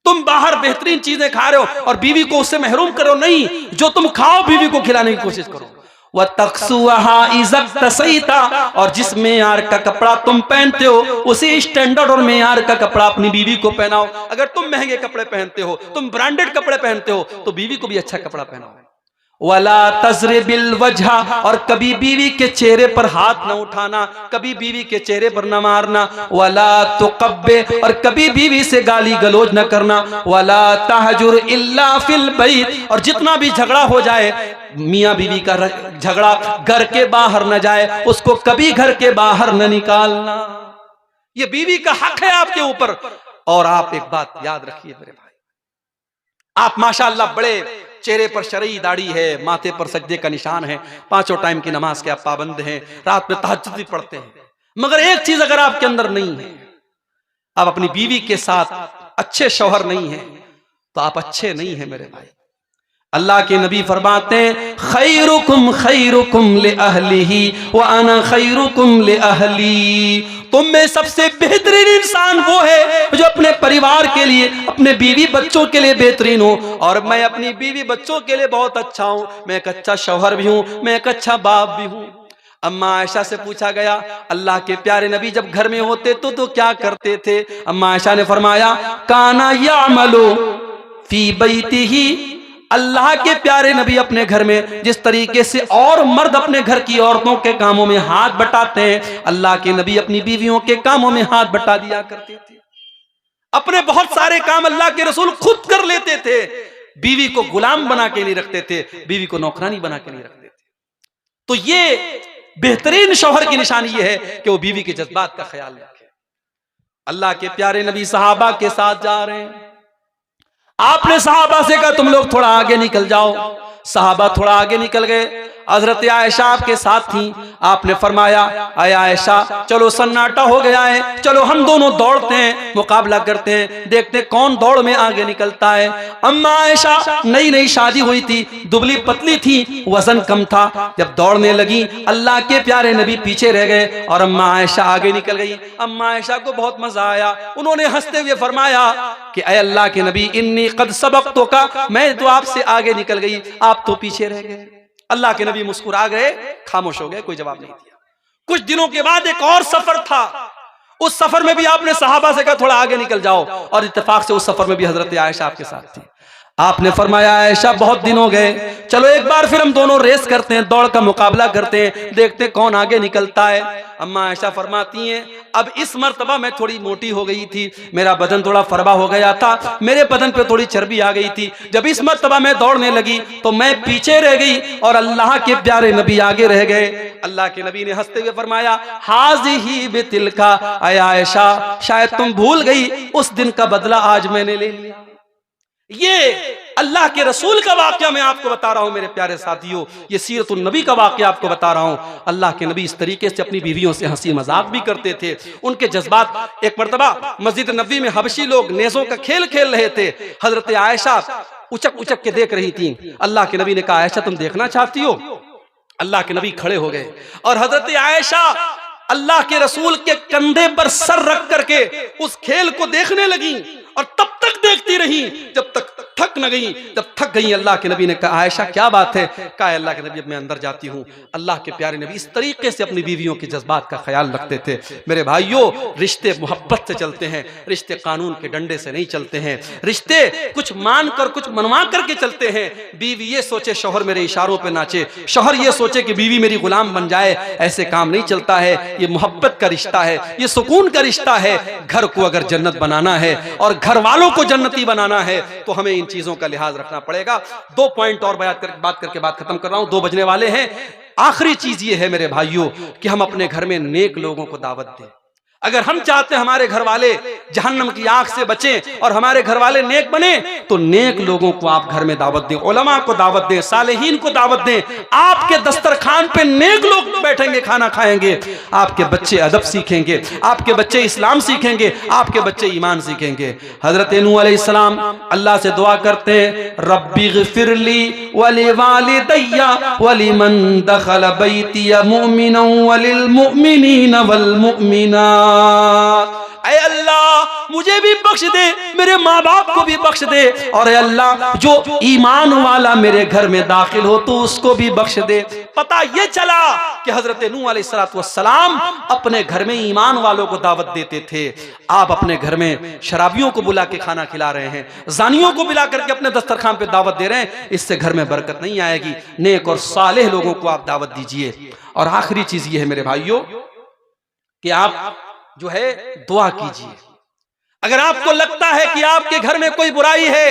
तुम बाहर बेहतरीन चीजें खा रहे हो और बीवी को उससे महरूम करो नहीं, जो तुम खाओ बीवी को खिलाने की कोशिश करो। वह तक्सुहा इज़्ज़त तसईता, और जिस मेयार का कपड़ा तुम पहनते हो उसी स्टैंडर्ड और मेयार का कपड़ा अपनी बीवी को पहनाओ। अगर तुम महंगे कपड़े पहनते हो, तुम ब्रांडेड कपड़े पहनते हो, तो बीवी को भी अच्छा कपड़ा पहनाओ। वला तज़रिबिल वजहा, और कभी बीवी के चेहरे पर हाथ न उठाना, कभी बीवी के चेहरे पर न मारना। वला तुक़ब्बे, और कभी बीवी से गाली गलौज न करना। वला तहजुर इल्ला फिल बैत, और जितना भी झगड़ा हो जाए, मियाँ बीवी का झगड़ा घर के बाहर न जाए, उसको कभी घर के बाहर न निकालना। ये बीवी का हक है आपके ऊपर। और आप एक बात याद रखिए मेरे भाई, आप माशाअल्लाह बड़े चेहरे पर शरई दाढ़ी है, माथे पर सजदे का निशान है, 5 टाइम की नमाज के आप पाबंद हैं, रात में तहज्जुद भी पढ़ते हैं, मगर एक चीज अगर आपके अंदर नहीं है, आप अपनी बीवी के साथ अच्छे शौहर नहीं है, तो आप अच्छे नहीं है मेरे भाई। अल्लाह के नबी फरमाते हैं, खैरुकुम खैरुकुम ले अहलिही व अना खैरुकुम ले अहली, तुम में सबसे बेहतरीन इंसान वो है जो अपने परिवार के लिए, अपने बीवी बच्चों के लिए बेहतरीन हो, और मैं अपनी बीवी बच्चों के लिए बहुत अच्छा हूं, मैं एक अच्छा शौहर भी हूं, मैं एक अच्छा बाप भी हूं। अम्मा आयशा से पूछा गया, अल्लाह के प्यारे नबी जब घर में होते तो क्या करते थे। अम्मा आयशा ने फरमाया, काना यामलु फी बैतिही अल्लाह के प्यारे नबी अपने घर में जिस तरीके से और मर्द अपने घर की औरतों के कामों में हाथ बटाते हैं, अल्लाह के नबी अपनी बीवियों के कामों में हाथ बटा दिया करते थे। अपने बहुत सारे काम अल्लाह के रसूल खुद कर लेते थे। बीवी को गुलाम बना के नहीं रखते थे, बीवी को नौकरानी बना के नहीं रखते थे। तो ये बेहतरीन शौहर की निशानी ये है कि वो बीवी के जज्बात का ख्याल रखे। अल्लाह के प्यारे नबी सहाबा के साथ जा रहे हैं, आपने सहाबा से कहा तुम लोग थोड़ा आगे निकल जाओ। सहाबा थोड़ा आगे निकल गए। हजरत आयशा आपके साथ थी। आपने फरमाया अय आयशा चलो सन्नाटा हो गया है, चलो हम दोनों दौड़ते हैं, मुकाबला करते हैं, देखते हैं कौन दौड़ में आगे निकलता है। अम्मा आयशा नई नई शादी हुई थी, दुबली पतली थी, वजन कम था। जब दौड़ने लगी अल्लाह के प्यारे नबी पीछे रह गए और अम्मा आयशा आगे निकल गई। अम्मा आयशा को बहुत मजा आया। उन्होंने हंसते हुए फरमाया कि अय अल्लाह के नबी इन्नी कद सबक़तु का, मैं तो आपसे आगे निकल गई, आप तो पीछे रह गए। अल्लाह के नबी मुस्कुरा गए, खामोश हो गए, कोई जवाब नहीं दिया। कुछ दिनों के बाद एक और सफर था। उस सफर में भी आपने सहाबा से कहा थोड़ा आगे निकल जाओ, और इत्तेफाक से उस सफर में भी हजरत आयशा आपके साथ थी। आपने फरमाया आयशा बहुत दिन हो गए, चलो एक बार फिर हम दोनों रेस करते हैं, दौड़ का मुकाबला करते हैं, देखते हैं कौन आगे निकलता है। अम्मा आयशा फरमाती हैं अब इस मर्तबा मैं थोड़ी मोटी हो गई थी, मेरा बदन थोड़ा फरबा हो गया था, मेरे बदन पे थोड़ी चर्बी आ गई थी। जब इस मर्तबा मैं दौड़ने लगी तो मैं पीछे रह गई और अल्लाह के प्यारे नबी आगे रह गए। अल्लाह के नबी ने हंसते हुए फरमाया हाज़िही बितिलका, अय आयशा शायद तुम भूल गई, उस दिन का बदला आज मैंने ले लिया। ये अल्लाह के रसूल का वाकया मैं आपको बता रहा हूं मेरे प्यारे साथियों, ये सीरतुन नबी का वाकया आपको बता रहा हूं। अल्लाह के नबी इस तरीके से अपनी बीवियों से हंसी मजाक भी करते थे, उनके जज्बात। एक मर्तबा मस्जिद नबी में हबशी लोग नेज़ों का खेल खेल रहे थे, हजरत आयशा उचक उचक के देख रही थी। अल्लाह के नबी ने कहा आयशा तुम देखना चाहती हो? अल्लाह के नबी खड़े हो गए और हजरत आयशा अल्लाह के रसूल के कंधे पर सर रख करके उस खेल को देखने लगी और तब तक देखती रही जब तक थक न गई। जब थक गई अल्लाह के नबी ने कहा आयशा क्या बात है? कहा अल्लाह के नबी अब मैं अंदर जाती हूँ। अल्लाह के प्यारे नबी इस तरीके से अपनी बीवियों के जज्बात का ख्याल रखते थे। मेरे भाइयों रिश्ते मोहब्बत से चलते हैं, रिश्ते कानून के डंडे से नहीं चलते हैं, रिश्ते कुछ मान कर कुछ मनवा करके चलते हैं। बीवी ये सोचे शौहर मेरे इशारों पे नाचे, शौहर ये सोचे कि बीवी मेरी गुलाम बन जाए, ऐसे काम नहीं चलता है। ये मोहब्बत का रिश्ता है, ये सुकून का रिश्ता है। घर को अगर जन्नत बनाना है और घर वालों को जन्नती बनाना है तो हमें इन चीजों का लिहाज रखना पड़ेगा। 2 पॉइंट और बात करके बात खत्म कर रहा हूं, 2 बजने वाले हैं। आखिरी चीज ये है मेरे भाइयों कि हम अपने घर में नेक लोगों को दावत दें। अगर हम चाहते हैं हमारे घर वाले जहन्नम की आग से बचें और हमारे घर वाले नेक बने तो नेक लोगों को आप घर में दावत दें, उलमा को दावत दें, सालेहीन को दावत दें। आपके दस्तरखान पे नेक लोग बैठेंगे, खाना खाएंगे, आपके बच्चे अदब सीखेंगे, आपके बच्चे इस्लाम सीखेंगे, आपके बच्चे ईमान सीखेंगे। हजरत नूह अलैहिस्सलाम अल्लाह से दुआ करते हैं रब्बी ग़फिरली वली वालिदैया वलिमन दखल बैतिया मुमिनन वलिल मुमिनीन वल मुमिनात। ऐ अल्लाह मुझे भी बख्श दे, मेरे माँ बाप को भी बख्श दे, और ऐ अल्लाह जो ईमान वाला मेरे घर में दाखिल हो तो उसको भी बख्श दे। पता ये चला कि हजरत नूह अलैहिस्सलाम अपने घर में ईमान वालों को दावत देते थे। आप अपने घर में शराबियों को बुला के खाना खिला रहे हैं, जानियों को बुला करके अपने दस्तरखान पे दावत दे रहे हैं, इससे घर में बरकत नहीं आएगी। नेक और सालेह लोगों को आप दावत दीजिए। और आखिरी चीज ये है मेरे भाइयों कि आप जो है दुआ कीजिए। अगर आपको लगता है कि आपके घर में कोई बुराई है,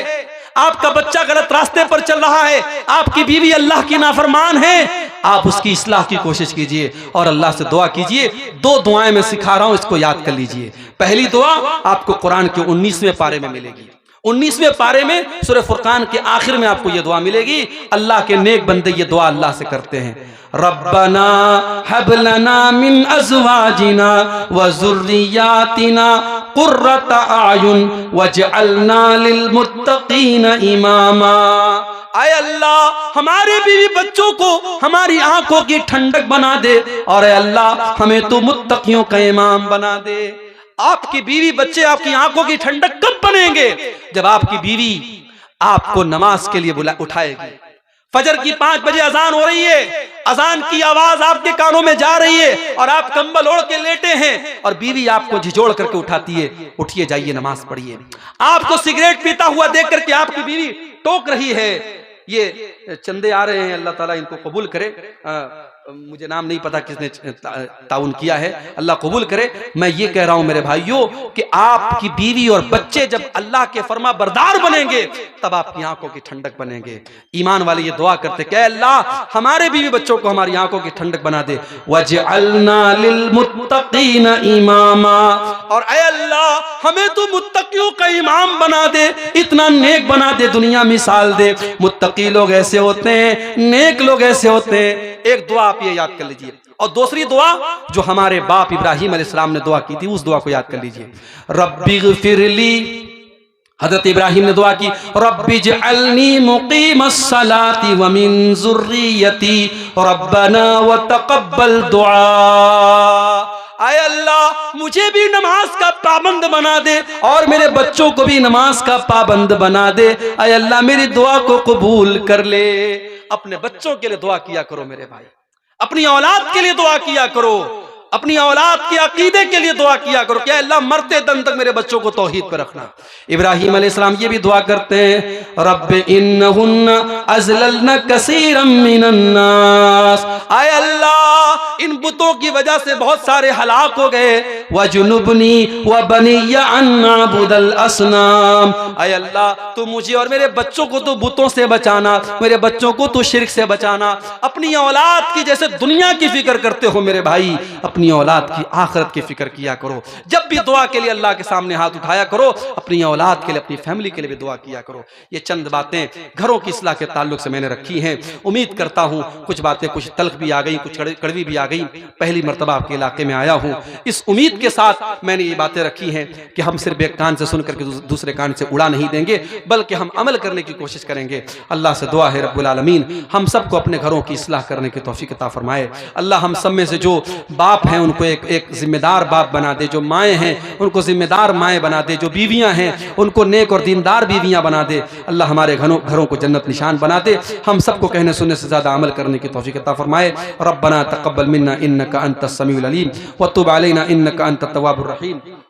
आपका बच्चा गलत रास्ते पर चल रहा है, आपकी बीवी अल्लाह की नाफरमान है, आप उसकी इस्लाह की कोशिश कीजिए और अल्लाह से दुआ कीजिए। 2 दुआएं मैं सिखा रहा हूं, इसको याद कर लीजिए। पहली दुआ आपको कुरान के 19वें पारे में मिलेगी। 19वें पारे में सूरह फुरकान के आखिर में आपको यह दुआ मिलेगी। अल्लाह के नेक बंदे ये दुआ अल्लाह से करते हैं, रब्बना हब लना मिन अज़वाजिना व ज़ुर्रियातिना कुर्रता आयुन वजअलना लिल मुत्तकीन इमामा। आय अल्लाह हमारे बीवी बच्चों को हमारी आंखों की ठंडक बना दे, और अल्लाह हमें तो मुत्तकियों का इमाम बना दे। आपकी बीवी बच्चे आपकी आंखों की ठंडक कब बनेंगे? जब आपकी बीवी आपको नमाज के लिए उठाएगी। फजर की 5 बजे अजान हो रही है, अजान की आवाज आपके कानों में जा रही है और आप कंबल ओढ़ के लेटे हैं और बीवी आपको झिझोड़ करके उठाती है, उठिए जाइए नमाज पढ़िए। आपको सिगरेट पीता हुआ देख करके आपकी बीवी टोक रही है, ये चंदे आ रहे हैं, अल्लाह ताला इनको कबूल करे। मुझे नाम नहीं पता किसने ताउन किया है, अल्लाह कबूल करे। मैं ये कह रहा हूं मेरे भाइयों कि आपकी बीवी और बच्चे जब अल्लाह के फरमा बरदार बनेंगे तब आपकी आंखों की ठंडक बनेंगे। ईमान वाले ये दुआ करते कि अल्लाह हमारे बीवी बच्चों को हमारी आंखों की ठंडक बना दे। वजअलना लिल मुत्तकीन इमामा, और ऐ अल्लाह हमें तो मुत्तकियों का इमाम बना दे, इतना नेक बना दे, दुनिया मिसाल दे। मुत्तकी लोग ऐसे होते हैं, नेक लोग ऐसे होते हैं। एक दुआ आप ये याद कर लीजिए, और दूसरी दुआ जो हमारे बाप इब्राहिम अलैहिस्सलाम ने दुआ की थी, उस दुआ को याद कर लीजिए। रब्बिगफिरली, हजरत इब्राहिम ने दुआ की, रब्बिजअलनी मुकीमस्सलाति व मिन ज़ुर्रियती रब्बना व तक़ब्बल दुआ। आए अल्लाह मुझे भी नमाज का पाबंद बना दे और मेरे बच्चों को भी नमाज का पाबंद बना दे। आए अल्लाह मेरी दुआ को कबूल कर ले। अपने बच्चों के लिए दुआ किया करो मेरे भाई, अपनी औलाद के लिए दुआ किया करो, अपनी औलाद के अकीदे के लिए दुआ किया करो कि अल्लाह मरते दम तक मेरे बच्चों को तौहीद पर रखना। इब्राहिम अलैहिस्सलाम ये भी दुआ करते हैं, रब्बे इन्नहुन्ना अज़लल्ना कसीरम मिनन नास। आए अल्लाह इन बुतों की वजह से बहुत सारे हलाक हो गए। वजुनुबनी व बनिया अन नअबुदल असनाम। आए अल्लाह तू मुझे और मेरे बच्चों को तो बुतों से बचाना, मेरे बच्चों को तो शिर्क से बचाना। अपनी औलाद की जैसे दुनिया की फिक्र करते हो मेरे भाई, अपनी औलाद की आखिरत की फिक्र किया करो। जब भी दुआ के लिए अल्लाह के सामने हाथ उठाया करो, अपनी औलाद के लिए, अपनी फैमिली के लिए भी दुआ किया करो। ये चंद बातें घरों की इस्लाह के ताल्लुक से मैंने रखी हैं। उम्मीद करता हूँ कुछ बातें, कुछ तल्ख भी आ गई, कुछ कड़वी भी आ गई। पहली मर्तबा आपके इलाके में आया हूँ, इस उम्मीद के साथ मैंने ये बातें रखी हैं कि हम सिर्फ एक कान से सुन करके दूसरे कान से उड़ा नहीं देंगे, बल्कि हम अमल करने की कोशिश करेंगे। अल्लाह से दुआ है रब्बुल आलमीन हम सबको अपने घरों की इस्लाह करने की तौफीक अता फरमाए। अल्लाह हम सब में से जो बाप हैं उनको एक जिम्मेदार बाप बना दे, जो माएँ हैं उनको जिम्मेदार माएँ बना दे, जो बीवियाँ हैं उनको नेक और दीनदार बीवियाँ बना दे। अल्लाह हमारे घरों को जन्नत निशान बना दे। हम सबको कहने सुनने से ज़्यादा अमल करने की तौफीक अता फरमाए। रब्बना तक़ब्बल मिन्ना इन्नका अंतस समीउल अलीम व तुब अलैना इन्नका अंतत तव्वाबुर रहीम।